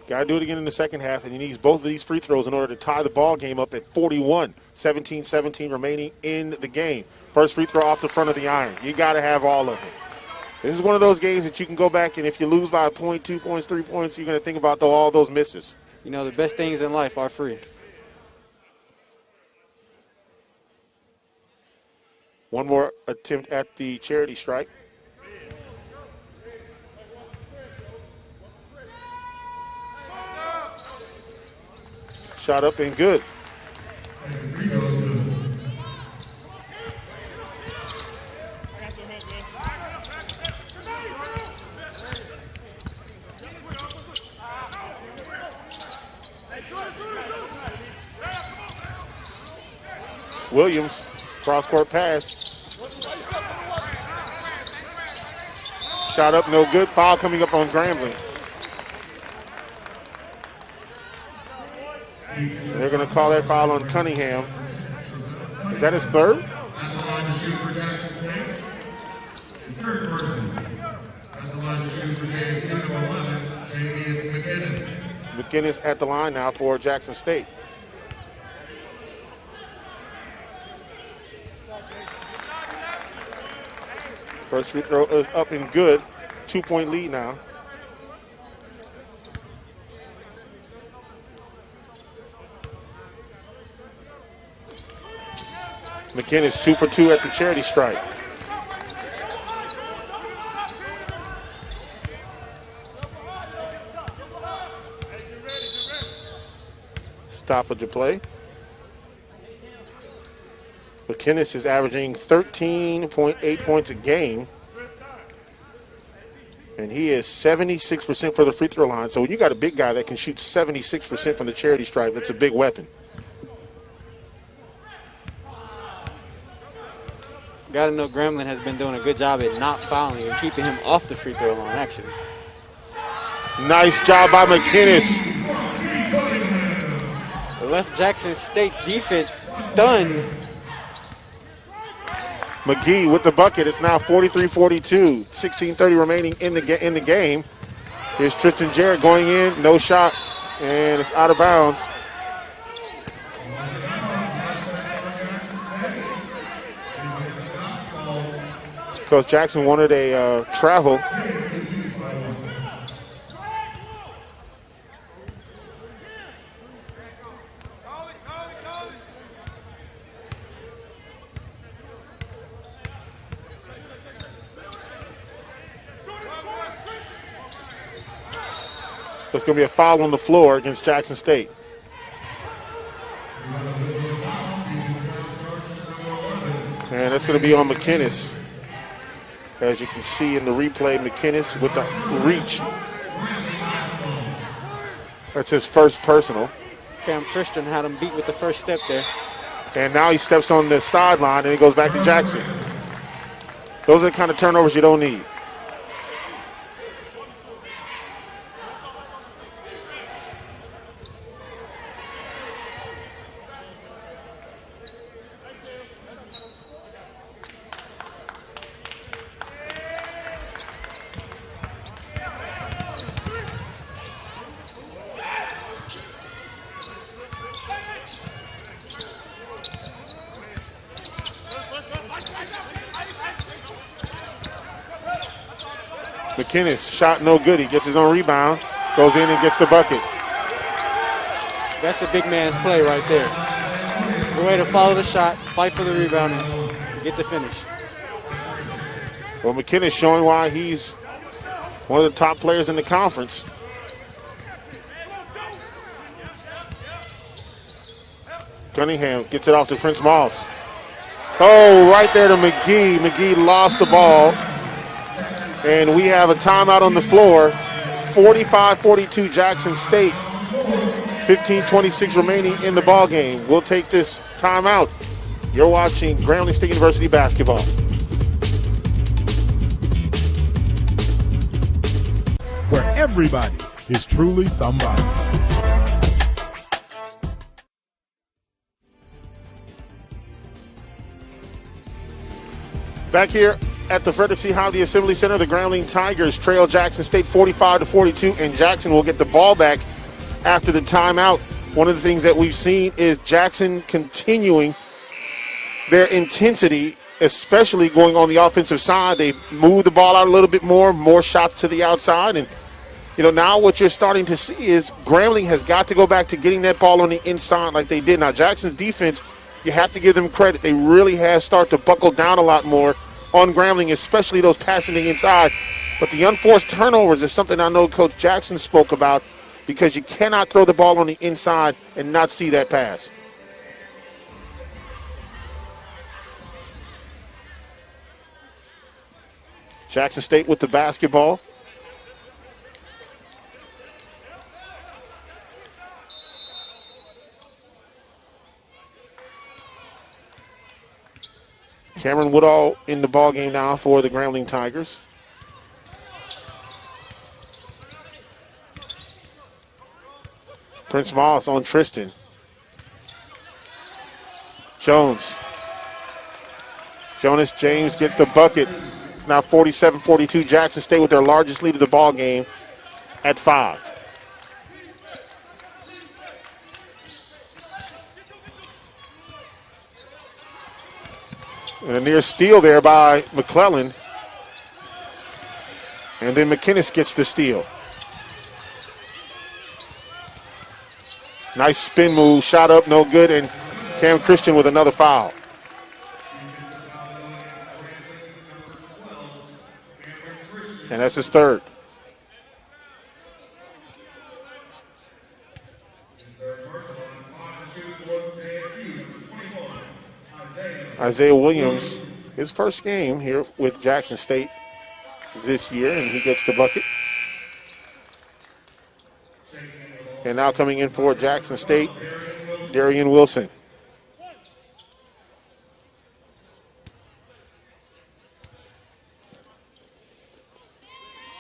Got to do it again in the second half, and he needs both of these free throws in order to tie the ball game up at 41. 17-17 remaining in the game. First free throw off the front of the iron. You got to have all of them. This is one of those games that you can go back, and if you lose by a point, 2 points, 3 points, you're going to think about all those misses. You know, the best things in life are free. One more attempt at the charity strike. Shot up and good. Williams, cross-court pass. Shot up, no good. Foul coming up on Grambling. They're going to call that foul on Cunningham. Is that his third? McGinnis at the line now for Jackson State. First free throw is up and good. 2-point lead now. McGinnis 2 for 2 at the charity strike. Stoppage of play. McGinnis is averaging 13.8 points a game. And he is 76% for the free throw line. So when you got a big guy that can shoot 76% from the charity stripe, that's a big weapon. Got to know Grambling has been doing a good job at not fouling and keeping him off the free throw line, actually. Nice job by McGinnis. Left Jackson State's defense stunned. McGee with the bucket. It's now 43-42. 16:30 remaining in the game. Here's Tristan Jarrett going in. No shot. And it's out of bounds. Coach Jackson wanted a travel. There's going to be a foul on the floor against Jackson State. And that's going to be on McGinnis. As you can see in the replay, McGinnis with the reach. That's his first personal. Cam Christian had him beat with the first step there. And now he steps on the sideline and it goes back to Jackson. Those are the kind of turnovers you don't need. McGinnis, shot no good. He gets his own rebound, goes in and gets the bucket. That's a big man's play right there. Good way to follow the shot, fight for the rebound, and get the finish. Well, McGinnis showing why he's one of the top players in the conference. Cunningham gets it off to Prince Moss. Oh, right there to McGee. McGee lost the ball. And we have a timeout on the floor. 45-42 Jackson State. 15:26 remaining in the ball game. We'll take this timeout. You're watching Grambling State University basketball. Where everybody is truly somebody. Back here at the Frederick C. Hovde Assembly Center, the Grambling Tigers trail Jackson State 45-42, and Jackson will get the ball back after the timeout. One of the things that we've seen is Jackson continuing their intensity, especially going on the offensive side. They move the ball out a little bit more shots to the outside. And, now what you're starting to see is Grambling has got to go back to getting that ball on the inside like they did. Now, Jackson's defense, you have to give them credit. They really have started to buckle down a lot more on Grambling, especially those passing the inside. But the unforced turnovers is something I know Coach Jackson spoke about, because you cannot throw the ball on the inside and not see that pass. Jackson State with the basketball. Cameron Woodall in the ball game now for the Grambling Tigers. Prince Moss on Tristan. Jonas James gets the bucket. It's now 47-42. Jackson State with their largest lead of the ball game at 5. And a near steal there by McClellan. And then McKinnis gets the steal. Nice spin move, shot up, no good, and Cam Christian with another foul. And that's his third. Isaiah Williams, his first game here with Jackson State this year, and he gets the bucket. And now coming in for Jackson State, Darian Wilson.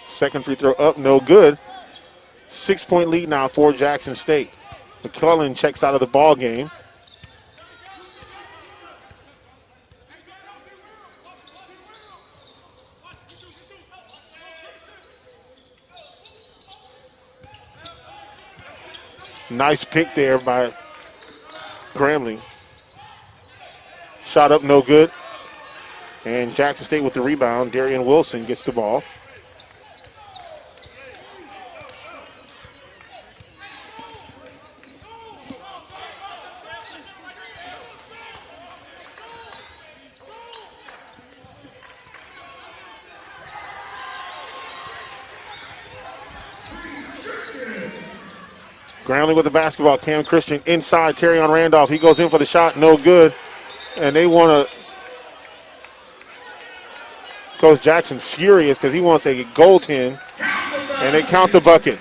Second free throw up, no good. 6-point lead now for Jackson State. McClellan checks out of the ball game. Nice pick there by Grambling. Shot up, no good. And Jackson State with the rebound. Darian Wilson gets the ball. Grambling with the basketball. Cam Christian inside. Terrion Randolph. He goes in for the shot. No good. And they want to. Coach Jackson furious because he wants a goaltend. And they count the bucket.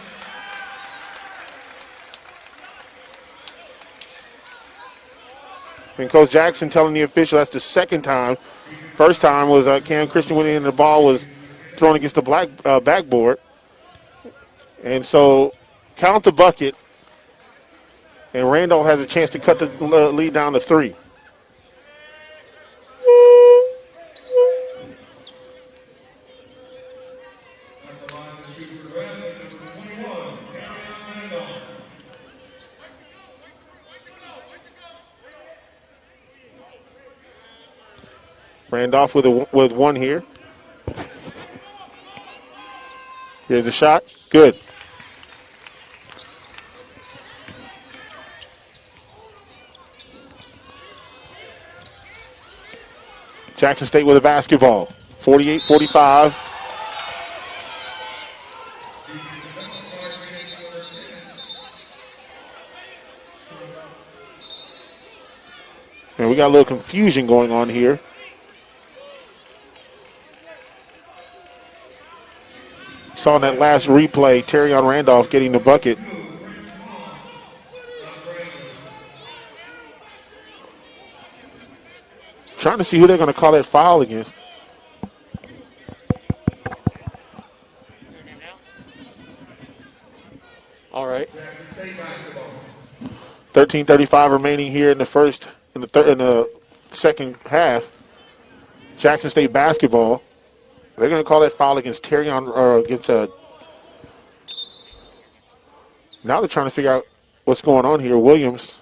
And Coach Jackson telling the official that's the second time. First time was Cam Christian went in and the ball was thrown against the backboard. And so count the bucket. And Randolph has a chance to cut the lead down to 3. Randolph with one here. Here's a shot. Good. Jackson State with a basketball. 48-45. And we got a little confusion going on here. Saw in that last replay, Terrion Randolph getting the bucket. Trying to see who they're going to call that foul against. All right. 13:35 remaining here in the second half. Jackson State basketball. They're going to call that foul against Terrion, or against now they're trying to figure out what's going on here. Williams.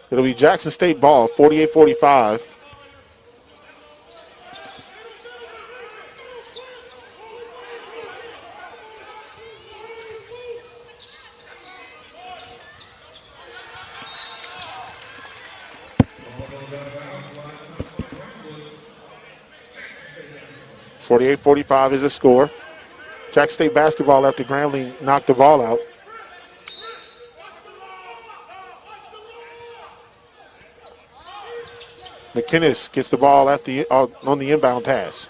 It'll be Jackson State ball, 48-45. .45 is the score. Jackson State basketball after Grambling knocked the ball out. McKinnis gets the ball on the inbound pass.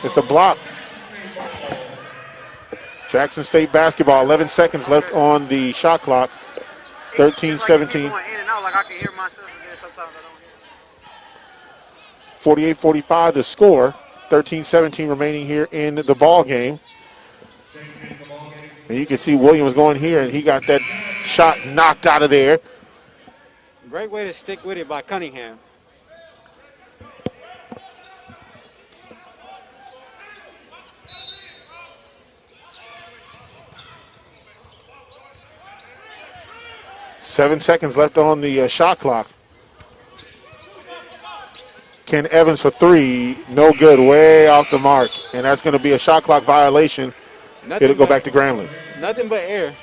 It's a block. Jackson State basketball, 11 seconds left on the shot clock. 13-17. 48-45 the score. 13-17 remaining here in the ball game. And you can see Williams going here, and he got that shot knocked out of there. Great way to stick with it by Cunningham. Seven seconds left on the shot clock. Ken Evans for three, no good, way off the mark. And that's going to be a shot clock violation. It'll go back to Grambling. Nothing but air.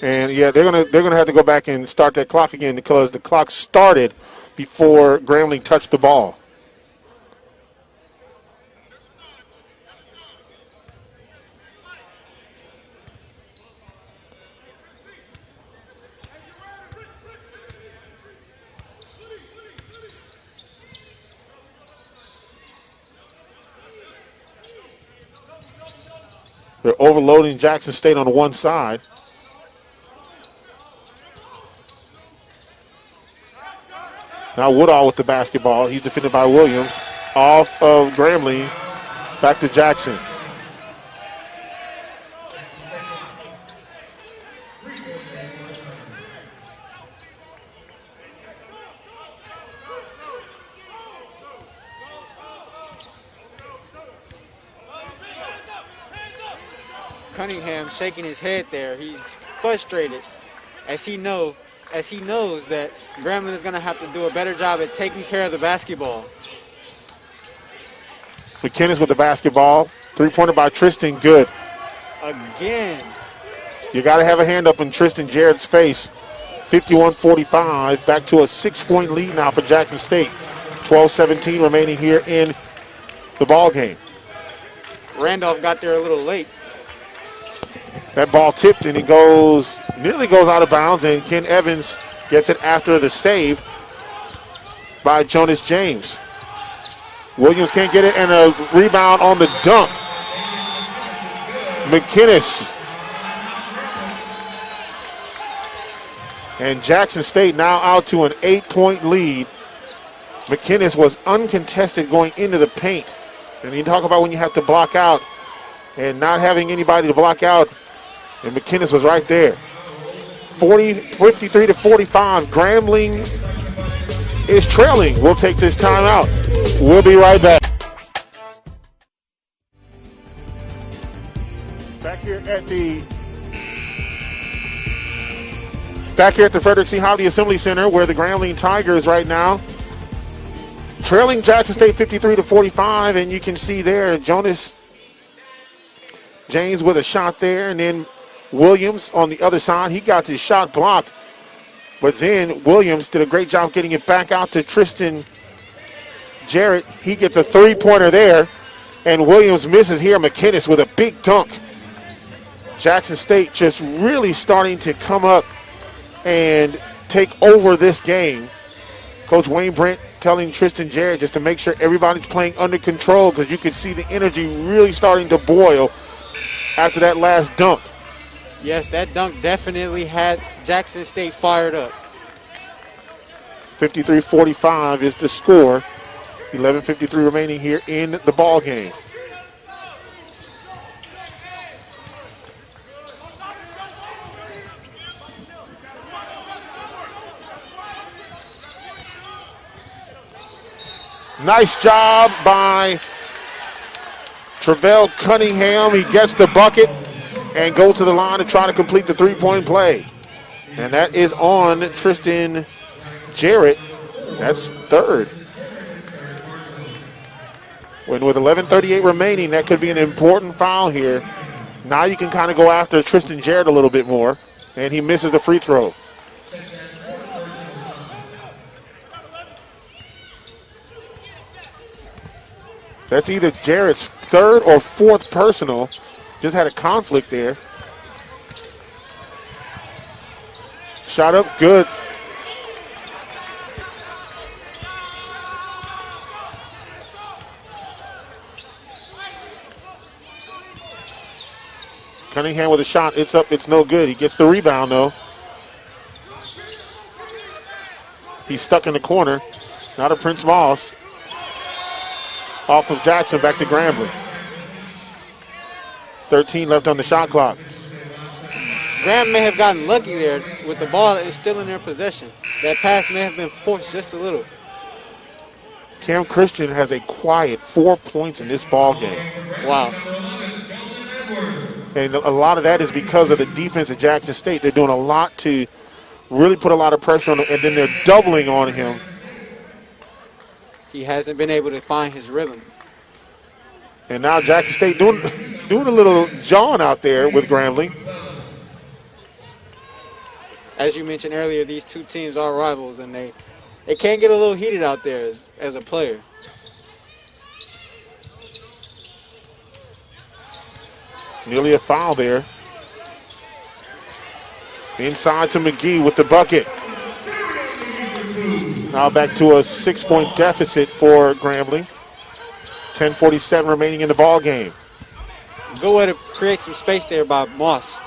And yeah, they're gonna have to go back and start that clock again because the clock started before Grambling touched the ball. They're overloading Jackson State on one side. Now Woodall with the basketball. He's defended by Williams. Off of Grambling. Back to Jackson. Cunningham shaking his head there. He's frustrated as he knows that Grambling is going to have to do a better job at taking care of the basketball. McKinnis with the basketball. Three-pointer by Tristan, good. Again. You got to have a hand up in Tristan Jarrett's face. 51-45, back to a 6-point lead now for Jackson State. 12-17 remaining here in the ball game. Randolph got there a little late. That ball tipped and it nearly goes out of bounds, and Ken Evans gets it after the save by Jonas James. Williams can't get it, and a rebound on the dunk. McKinnis. And Jackson State now out to an 8-point lead. McKinnis was uncontested going into the paint. And you talk about when you have to block out and not having anybody to block out. And McKinnis was right there. 53-45. Grambling is trailing. We'll take this time out. We'll be right back. Back here at the Frederick C. Hobby Assembly Center, where the Grambling Tigers right now trailing Jackson State 53-45, and you can see there Jonas James with a shot there, and then Williams on the other side. He got his shot blocked, but then Williams did a great job getting it back out to Tristan Jarrett. He gets a three-pointer there, and Williams misses here. McKinnis with a big dunk. Jackson State just really starting to come up and take over this game. Coach Wayne Brent telling Tristan Jarrett just to make sure everybody's playing under control, because you can see the energy really starting to boil after that last dunk. Yes, that dunk definitely had Jackson State fired up. 53-45 is the score. 11:53 remaining here in the ball game. Nice job by Travell Cunningham. He gets the bucket and goes to the line to try to complete the three-point play. And that is on Tristan Jarrett. That's third. When with 11:38 remaining, that could be an important foul here. Now you can kind of go after Tristan Jarrett a little bit more. And he misses the free throw. That's either Jarrett's third or fourth personal. Just had a conflict there. Shot up, good. Cunningham with a shot. It's up, it's no good. He gets the rebound, though. He's stuck in the corner. Now to Prince Moss. Off of Jackson, back to Grambling. 13 left on the shot clock. Graham may have gotten lucky there with the ball that is still in their possession. That pass may have been forced just a little. Cam Christian has a quiet 4 points in this ball game. Wow. And a lot of that is because of the defense at Jackson State. They're doing a lot to really put a lot of pressure on him, and then they're doubling on him. He hasn't been able to find his rhythm. And now Jackson State doing a little jawing out there with Grambling. As you mentioned earlier, these two teams are rivals, and they can get a little heated out there as a player. Nearly a foul there. Inside to McGee with the bucket. Now back to a 6-point deficit for Grambling. 10:47 remaining in the ball game. Good way to create some space there by Moss.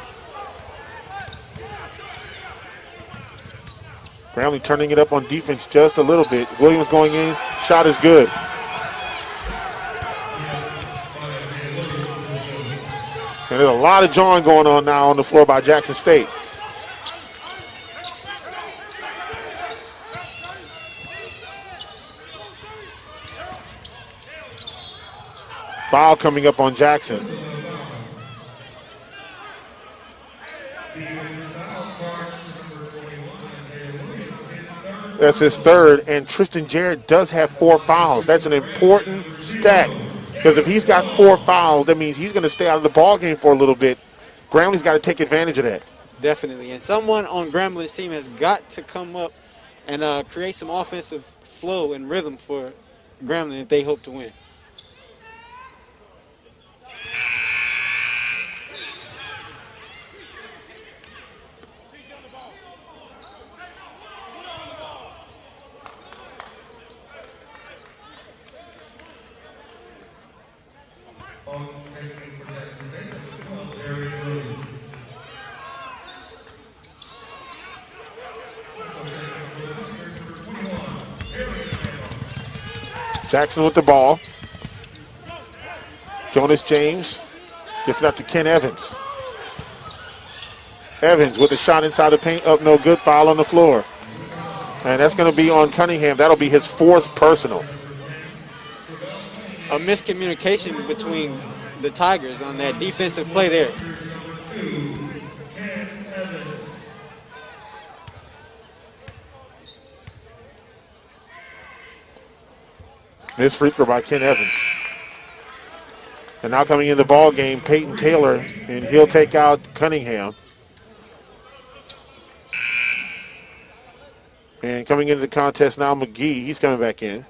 Grambling turning it up on defense just a little bit. Williams going in. Shot is good. And there's a lot of jawing going on now on the floor by Jackson State. Foul coming up on Jackson. That's his third, and Tristan Jarrett does have 4 fouls. That's an important stat, because if he's got 4 fouls, that means he's going to stay out of the ball game for a little bit. Grambling's got to take advantage of that. Definitely, and someone on Grambling's team has got to come up and create some offensive flow and rhythm for Grambling if they hope to win. Jackson with the ball. Jonas James gets it out to Ken Evans. Evans with a shot inside the paint, up no good, foul on the floor. And that's going to be on Cunningham. That'll be his 4th personal. A miscommunication between the Tigers on that defensive play there. Missed free throw by Ken Evans. And now coming in the ball game, Peyton Taylor, and he'll take out Cunningham. And coming into the contest now, McGee, he's coming back in.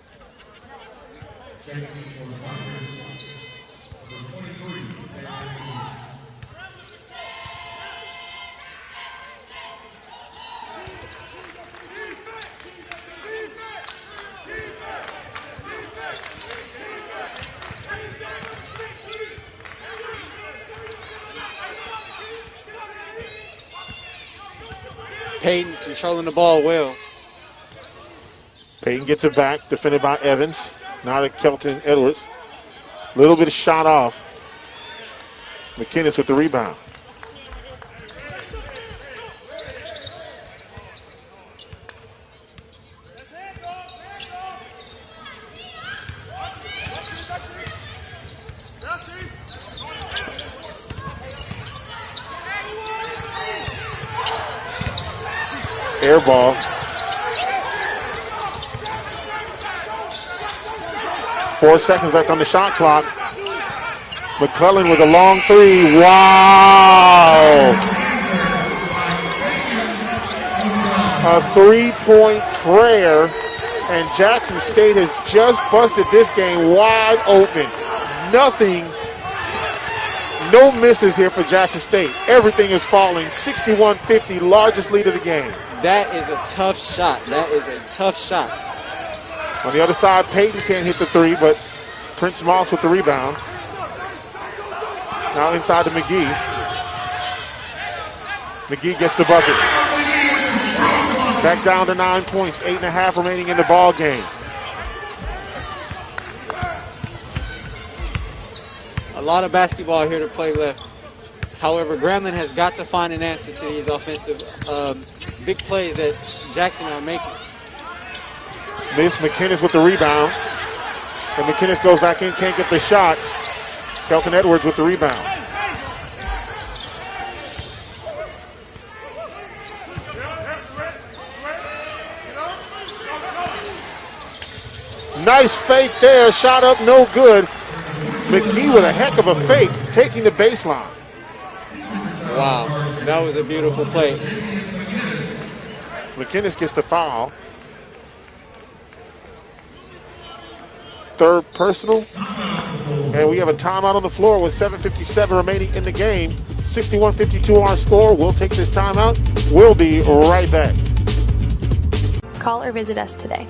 Peyton controlling the ball well. Peyton gets it back, defended by Evans. Now to Kelton Edwards. Little bit of shot off. McKinnis with the rebound. Air ball. Four seconds left on the shot clock. McClellan with a long three. Wow! A three-point prayer, and Jackson State has just busted this game wide open. Nothing, no misses here for Jackson State. Everything is falling. 61-50, largest lead of the game. That is a tough shot. That is a tough shot. On the other side, Peyton can't hit the three, but Prince Moss with the rebound. Now inside to McGee. McGee gets the bucket. Back down to 9 points, 8.5 remaining in the ball game. A lot of basketball here to play left. However, Grambling has got to find an answer to these offensive big plays that Jackson are making. Miss McKinnis with the rebound. And McKinnis goes back in, can't get the shot. Kelton Edwards with the rebound. Nice fake there, shot up, no good. McGee with a heck of a fake, taking the baseline. Wow, that was a beautiful play. McKinnis gets the foul. Third personal. And we have a timeout on the floor with 7:57 remaining in the game. 61-52 our score. We'll take this timeout. We'll be right back. Call or visit us today.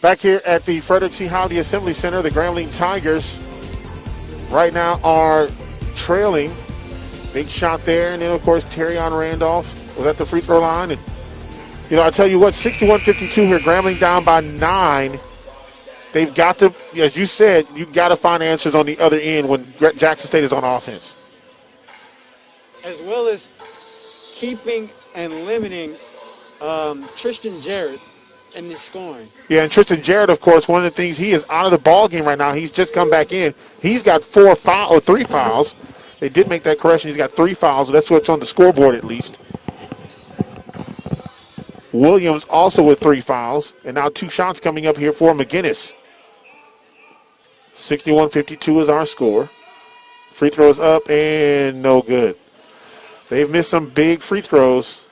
Back here at the Frederick C. Howdy Assembly Center, the Grambling Tigers right now are trailing. Big shot there, and then, of course, Terrion Randolph was at the free throw line. And, you know, I tell you what, 61-52 here, Grambling down by 9. They've got to, as you said, you've got to find answers on the other end when Jackson State is on offense. As well as keeping and limiting Tristan Jarrett in his scoring. Yeah, and Tristan Jarrett, of course, one of the things, he is out of the ball game right now. He's just come back in. He's got 3 fouls. They did make that correction. He's got 3 fouls. So that's what's on the scoreboard at least. Williams also with 3 fouls. And now 2 shots coming up here for McGinnis. 61-52 is our score. Free throws up and no good. They've missed some big free throws.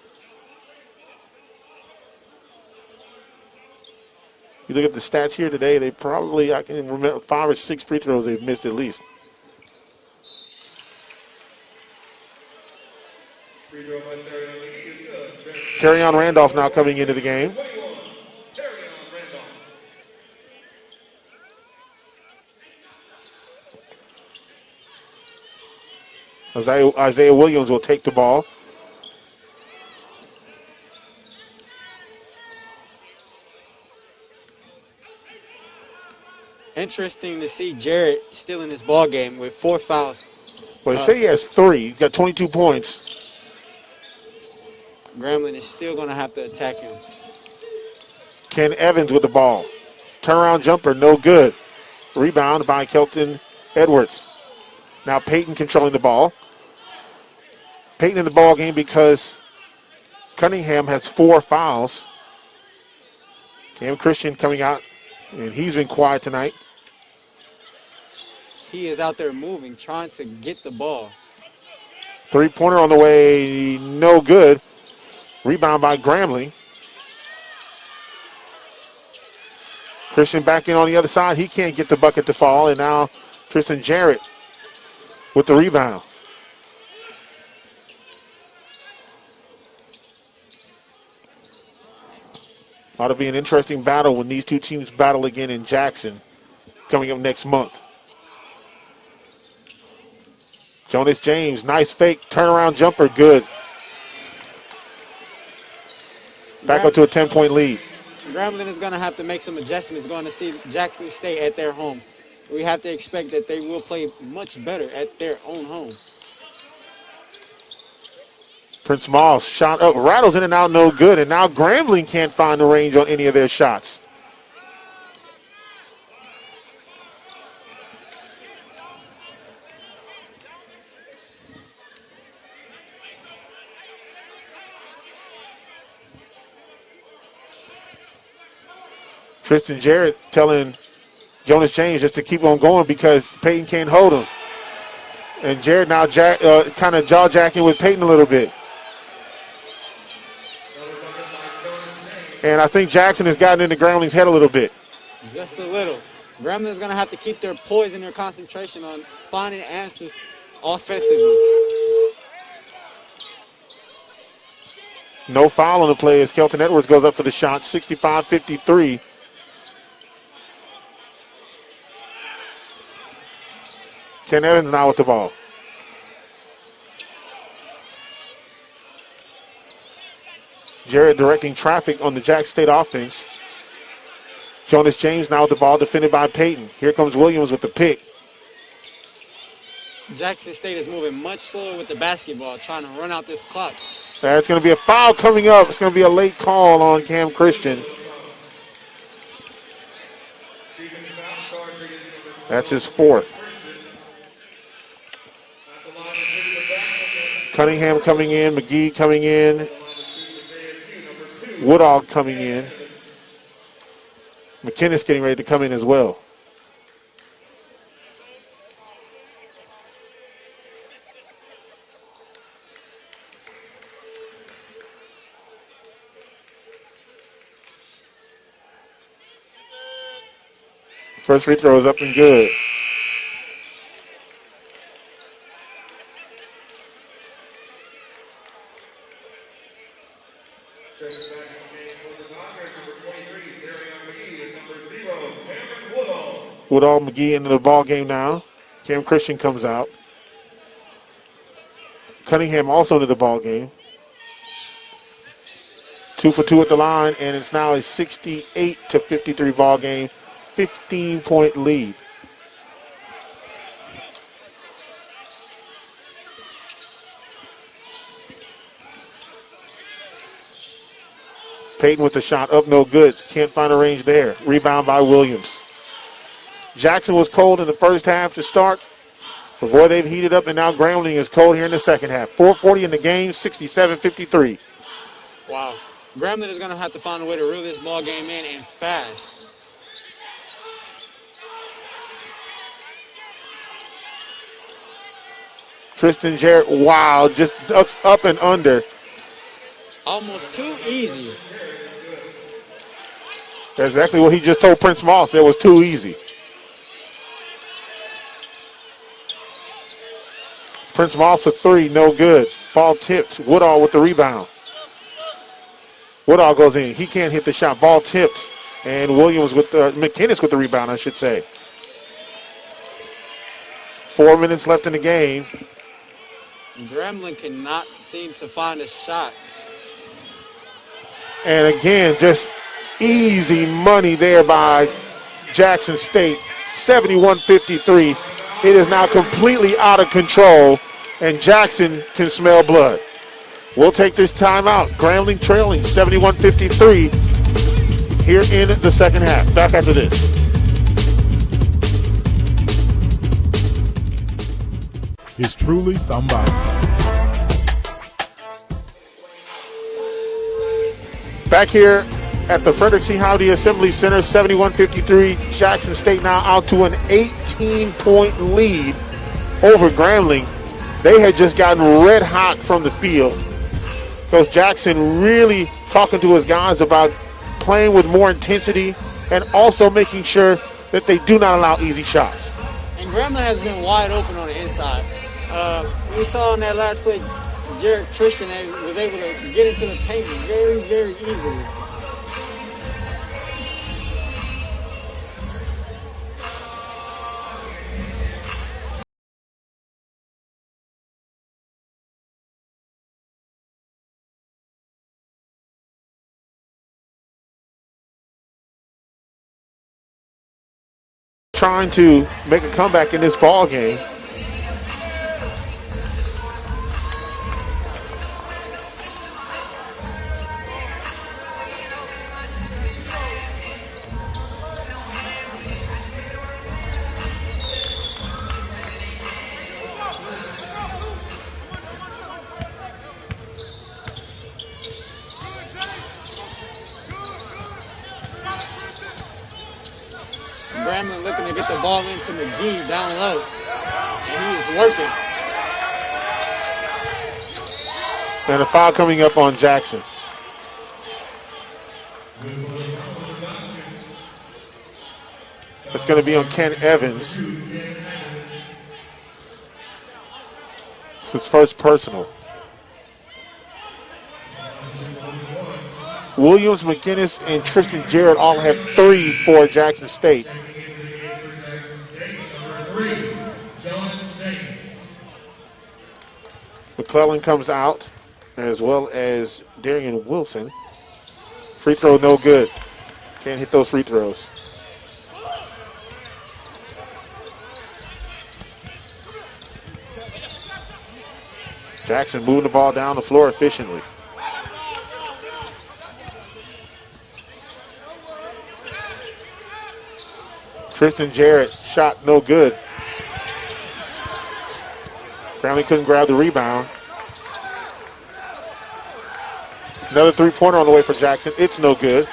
You look at the stats here today, they probably, I can remember 5 or 6 free throws they've missed at least. Terrion Randolph now coming into the game. Isaiah Williams will take the ball. Interesting to see Jarrett still in this ball game with 4 fouls. Well, they say he has 3. He's got 22 points. Grambling is still going to have to attack him. Ken Evans with the ball. Turnaround jumper, no good. Rebound by Kelton Edwards. Now Peyton controlling the ball. Peyton in the ball game because Cunningham has 4 fouls. Cam Christian coming out And he's been quiet tonight. He is out there moving, trying to get the ball. Three-pointer on the way, no good. Rebound by Grambling. Christian back in on the other side. He can't get the bucket to fall. And now Tristan Jarrett with the rebound. Ought to be an interesting battle when these two teams battle again in Jackson coming up next month. Jonas James, nice fake, turnaround jumper, good. Back up to a 10-point lead. Grambling is going to have to make some adjustments going to see Jackson State at their home. We have to expect that they will play much better at their own home. Prince Moss shot up, rattles in and out, no good. And now Grambling can't find the range on any of their shots. Tristan Jarrett telling Jonas James just to keep on going because Peyton can't hold him. And Jarrett now kind of jaw-jacking with Peyton a little bit. And I think Jackson has gotten into Grambling's head a little bit. Just a little. Grambling is going to have to keep their poise and their concentration on finding answers offensively. No foul on the play as Kelton Edwards goes up for the shot, 65-53. Ken Evans now with the ball. Jarrett directing traffic on the Jackson State offense. Jonas James now with the ball, defended by Peyton. Here comes Williams with the pick. Jackson State is moving much slower with the basketball, trying to run out this clock. There's going to be a foul coming up. It's going to be a late call on Cam Christian. That's his fourth. Cunningham coming in, McGee coming in, Woodall coming in. McKinnis getting ready to come in as well. First free throw is up and good. Woodall, McGee into the ball game now. Cam Christian comes out. Cunningham also into the ball game. 2 for 2 at the line, and it's now a 68-53 ball game. 15-point lead. Peyton with the shot up, no good. Can't find a range there. Rebound by Williams. Jackson was cold in the first half to start. Before they've heated up, and now Grambling is cold here in the second half. 4:40 in the game, 67-53. Wow. Grambling is going to have to find a way to reel this ball game in and fast. Tristan Jarrett, wow, just ducks up and under. Almost too easy. That's exactly what he just told Prince Moss. It was too easy. Prince Moss for three, no good. Ball tipped. Woodall with the rebound. Woodall goes in. He can't hit the shot. Ball tipped. And Williams with the, McKinnis with the rebound, I should say. 4 minutes left in the game. Grambling cannot seem to find a shot. And again, just easy money there by Jackson State. 71-53. It is now completely out of control, and Jackson can smell blood. We'll take this timeout. Grambling trailing 71-53 here in the second half. Back after this. Is truly somebody. Back here at the Frederick C. Howdy Assembly Center, 71-53. Jackson State now out to an 18-point lead over Grambling. They had just gotten red hot from the field. Coach Jackson really talking to his guys about playing with more intensity and also making sure that they do not allow easy shots. And Grambling has been wide open on the inside. We saw in that last play, Jared Tristan was able to get into the paint very, very easily. Trying to make a comeback in this ball game. Grambling looking to get the ball into McGee down low. And he is working. And a foul coming up on Jackson. It's going to be on Ken Evans. It's his first personal. Williams, McGinnis, and Tristan Jarrett all have 3 for Jackson State. McClellan comes out, as well as Darian Wilson. Free throw no good. Can't hit those free throws. Jackson moving the ball down the floor efficiently. Tristan Jarrett shot no good. Grambling couldn't grab the rebound. Another three-pointer on the way for Jackson. It's no good.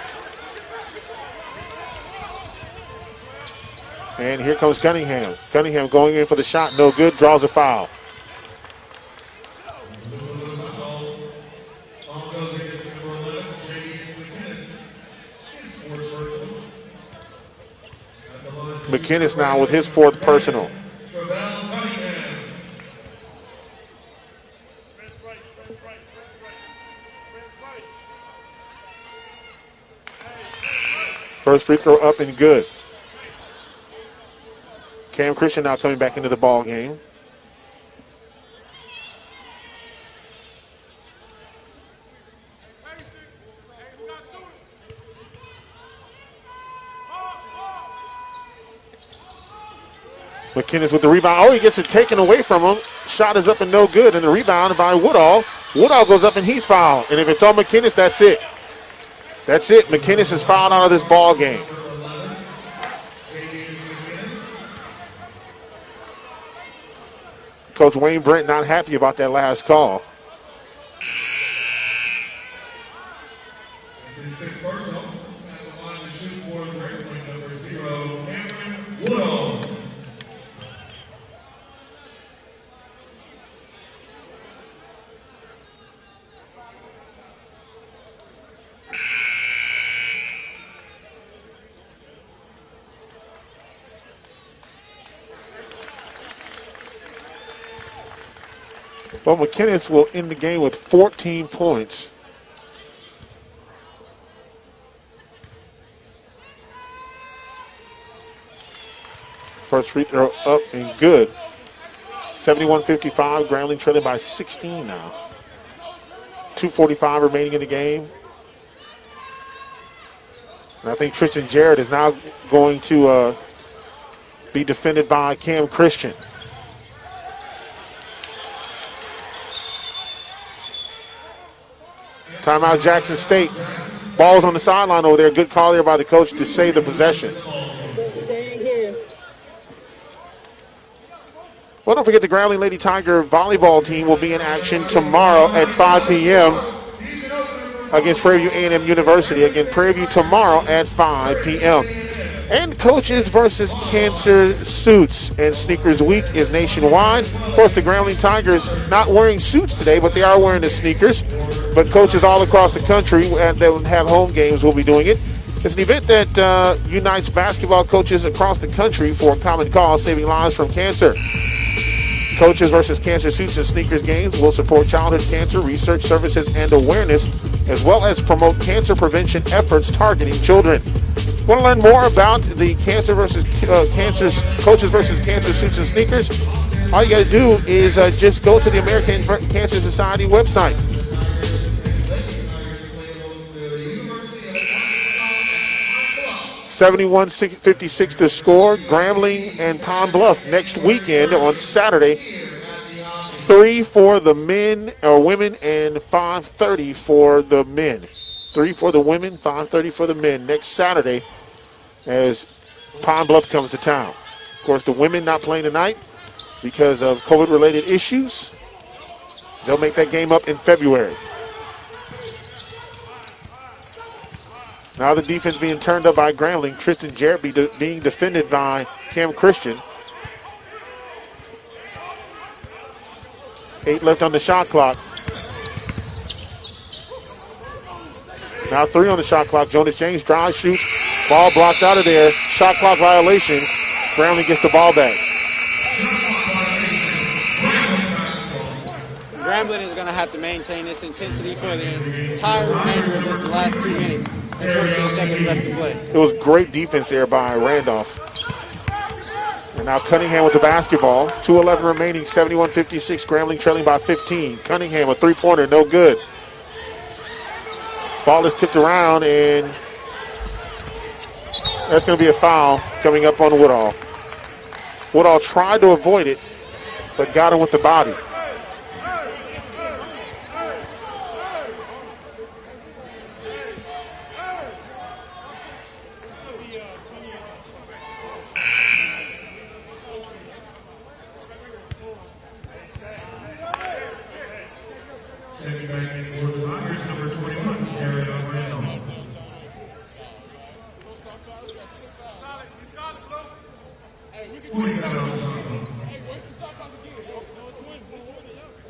And here comes Cunningham. Cunningham going in for the shot. No good. Draws a foul. McKinnis now with his 4th personal. First free throw up and good. Cam Christian now coming back into the ball game. McKinnis with the rebound. Oh, he gets it taken away from him. Shot is up and no good. And the rebound by Woodall. Woodall goes up and he's fouled. And if it's on McKinnis, that's it. That's it. McKinnis is fouled out of this ball game. Coach Wayne Brent not happy about that last call. Well, McKinnis will end the game with 14 points. First free throw up and good. 71-55, Grambling trailing by 16 now. 2:45 remaining in the game. And I think Tristan Jarrett is now going to be defended by Cam Christian. Timeout Jackson State. Ball's on the sideline over there. Good call there by the coach to save the possession. Well, don't forget the Grambling Lady Tiger volleyball team will be in action tomorrow at 5 p.m. against Prairie View A&M University. Again, Prairie View tomorrow at 5 p.m. And Coaches versus Cancer Suits and Sneakers Week is nationwide. Of course, the Grambling Tigers not wearing suits today, but they are wearing the sneakers. But coaches all across the country that have home games will be doing it. It's an event that unites basketball coaches across the country for a common cause, saving lives from cancer. Coaches versus Cancer Suits and Sneakers games will support childhood cancer research services and awareness, as well as promote cancer prevention efforts targeting children. Want to learn more about the Coaches versus Cancer Suits and Sneakers? All you got to do is just go to the American Cancer Society website. (71-56) the score. Grambling and Pine Bluff next weekend on Saturday. 3 for the men or women and 5:30 for the men. 3 for the women, 5:30 for the men next Saturday as Pine Bluff comes to town. Of course, the women not playing tonight because of COVID-related issues. They'll make that game up in February. Now the defense being turned up by Grambling. Tristan Jarrett being defended by Cam Christian. 8 left on the shot clock. Now 3 on the shot clock. Jonas James drives, shoots. Ball blocked out of there. Shot clock violation. Grambling gets the ball back. Grambling is going to have to maintain this intensity for the entire remainder of this last 2 minutes and 14 seconds left to play. It was great defense there by Randolph. And now Cunningham with the basketball. 2:11 remaining, 71-56. Grambling trailing by 15. Cunningham a three-pointer, no good. Ball is tipped around, and that's going to be a foul coming up on Woodall. Woodall tried to avoid it, but got him with the body.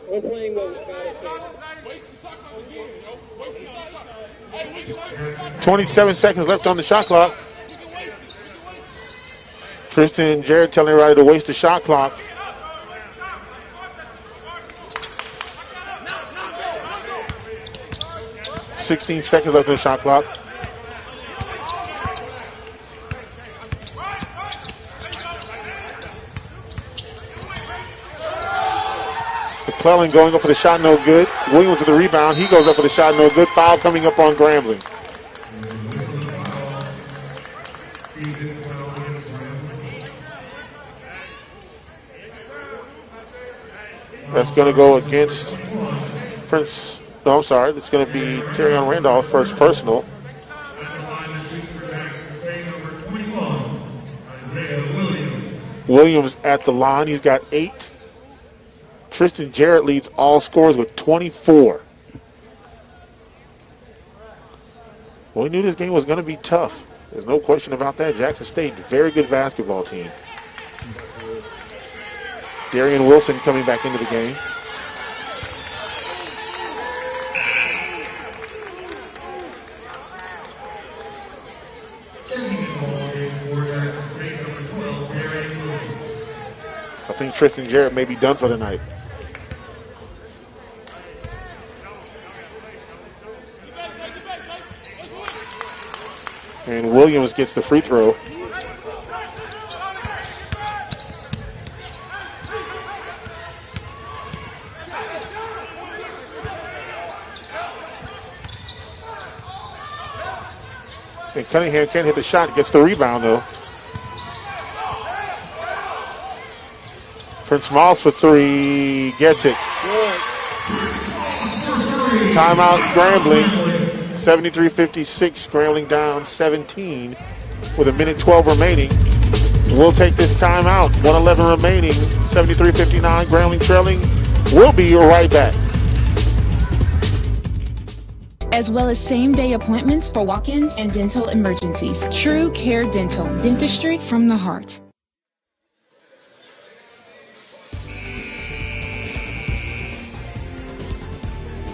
We're playing with 27 seconds left on the shot clock. Tristan Jarrett telling everybody to waste the shot clock. (16 seconds left on the shot clock. McClellan going up for the shot, no good. Williams with the rebound. He goes up for the shot, no good. Foul coming up on Grambling. That's going to go against Prince. No, I'm sorry. It's going to be Terrion Randolph, first personal. Williams at the line. He's got 8. Tristan Jarrett leads all scorers with 24. Well, we knew this game was going to be tough. There's no question about that. Jackson State, very good basketball team. Darian Wilson coming back into the game. I think Tristan Jarrett may be done for the night. And Williams gets the free throw. And Cunningham can't hit the shot, gets the rebound though. Prince Moss for 3, gets it. Timeout Grambling. 73-56, Grambling down 17 with 1:12 remaining. We'll take this timeout. 1:11 remaining, 73-59, Grambling trailing. We'll be right back. as well as same-day appointments for walk-ins and dental emergencies. True Care Dental, dentistry from the heart.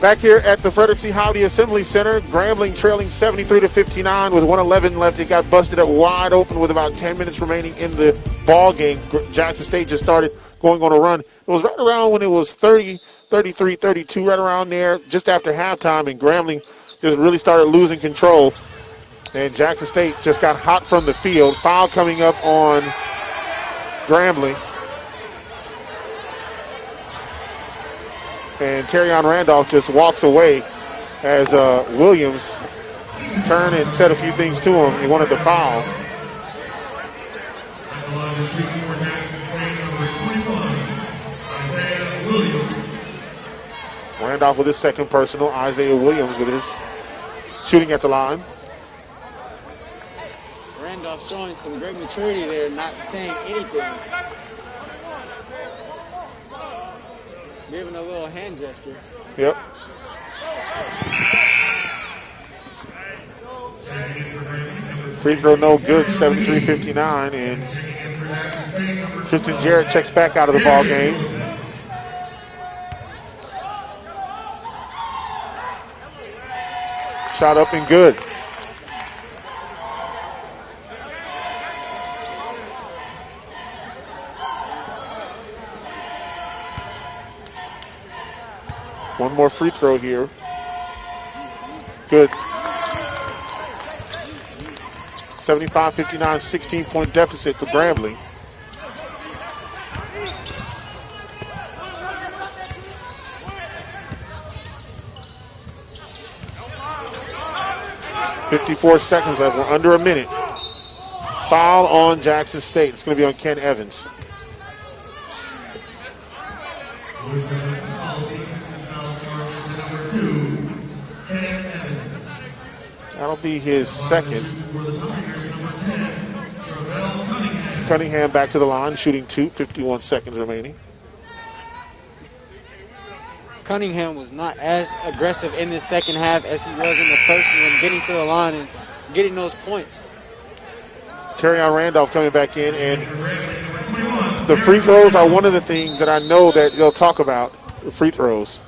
Back here at the Frederick C. Howdy Assembly Center, Grambling trailing 73-59 with 1:11 left. It got busted up wide open with about 10 minutes remaining in the ball game. Jackson State just started going on a run. It was right around when it was 30, 33, 32, right around there, just after halftime, and Grambling just really started losing control. And Jackson State just got hot from the field. Foul coming up on Grambling. And Terrion Randolph just walks away as Williams turned and said a few things to him. He wanted to foul. Randolph with his second personal. Isaiah Williams with his shooting at the line. Randolph showing some great maturity there, not saying anything. Giving a little hand gesture. Yep. Free throw no good, 73-59, and Tristan Jarrett checks back out of the ball game. Shot up and good. One more free throw here. Good. 75-59, 16-point deficit for Grambling. .54 seconds left. We're under a minute. Foul on Jackson State. It's going to be on Ken Evans. That'll be his second. Cunningham back to the line, shooting 2, 51 seconds remaining. Cunningham was not as aggressive in the second half as he was in the first one, getting to the line and getting those points. Terrion Randolph coming back in, and the free throws are one of the things that I know that they'll talk about, the free throws.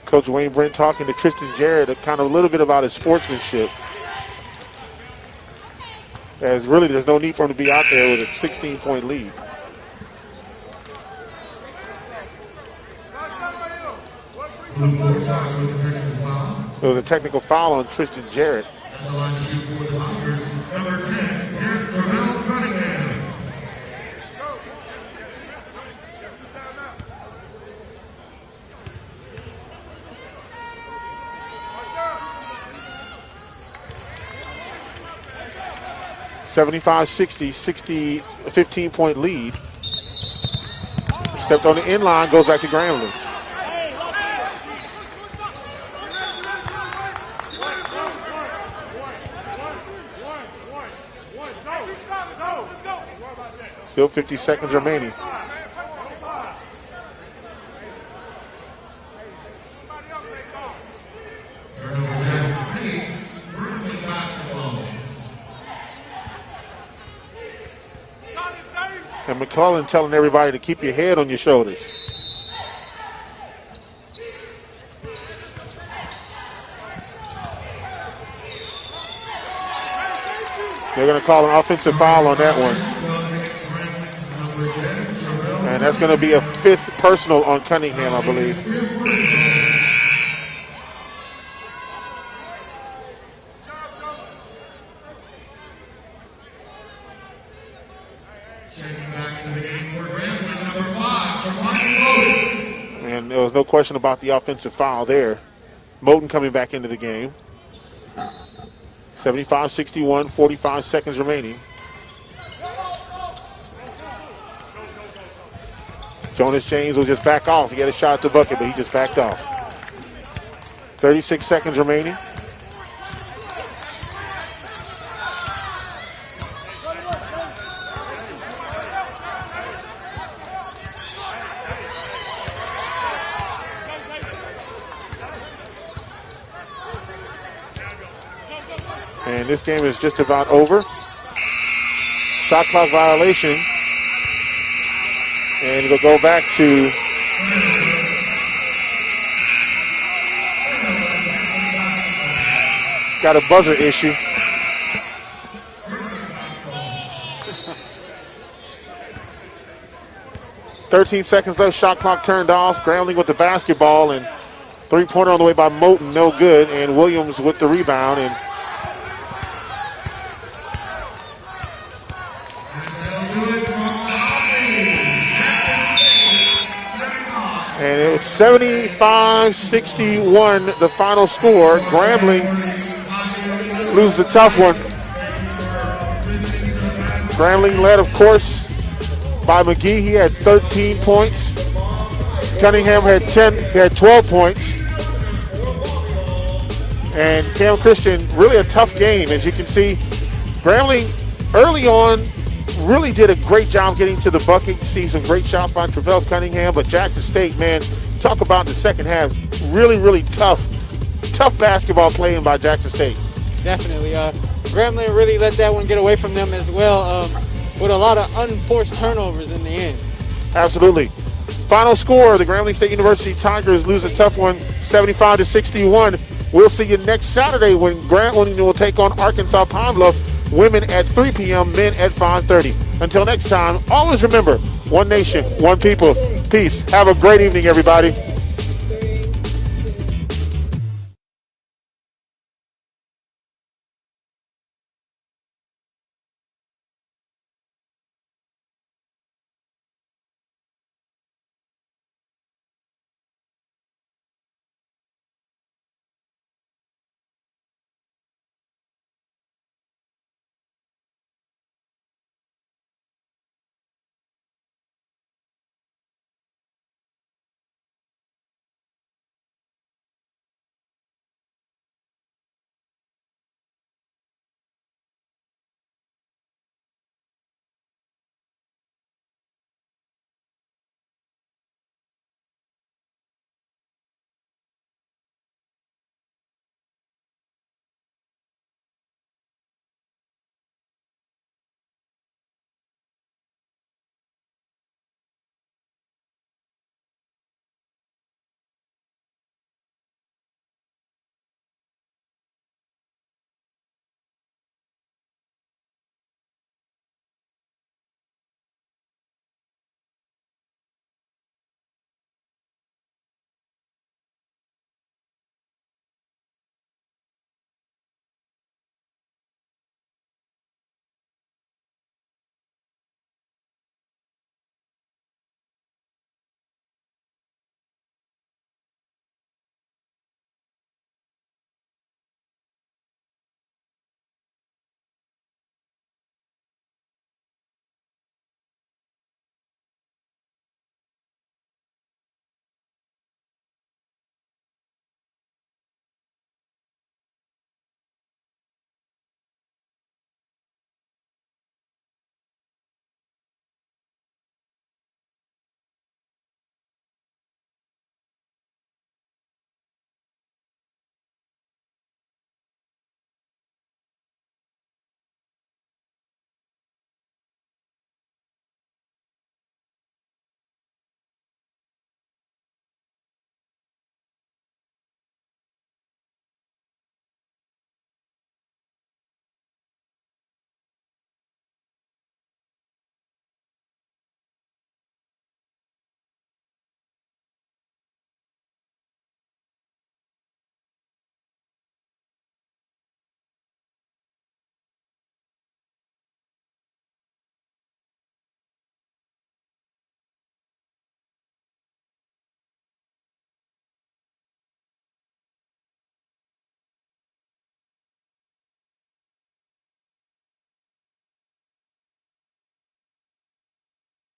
Coach Wayne Brent talking to Tristan Jarrett kind of a little bit about his sportsmanship. As really there's no need for him to be out there with a 16-point lead. There was a technical foul on Tristan Jarrett. Number 10, Jarrett Cunningham. 75-60, 15-point lead. Stepped on the inline, goes back to Grambling. Still 50 seconds remaining. And McClellan telling everybody to keep your head on your shoulders. They're going to call an offensive foul on that one. And that's going to be a 5th personal on Cunningham, I believe. And there was no question about the offensive foul there. Moten coming back into the game. 75-61, 45 seconds remaining. Jonas James will just back off. He had a shot at the bucket, but he just backed off. 36 seconds remaining. And this game is just about over. Shot clock violation. And it'll go back to got a buzzer issue. "13 seconds left, shot clock turned off. Grambling with the basketball, and three-pointer on the way by Moten, no good. And Williams with the rebound. And it's 75-61, the final score. Grambling loses a tough one. Grambling led, of course, by McGee. He had 13 points. Cunningham had 12 points. And Cam Christian, really a tough game. As you can see, Grambling early on really did a great job getting to the bucket. You see some great shots by Travell Cunningham, but Jackson State, man, talk about the second half. Really, really tough basketball playing by Jackson State. Definitely. Grambling really let that one get away from them as well, with a lot of unforced turnovers in the end. Absolutely. Final score, the Grambling State University Tigers lose a tough one, 75-61. We'll see you next Saturday when Grambling will take on Arkansas Pine Bluff. Women at 3 p.m., men at 5:30. Until next time, always remember, one nation, one people. Peace. Have a great evening, everybody.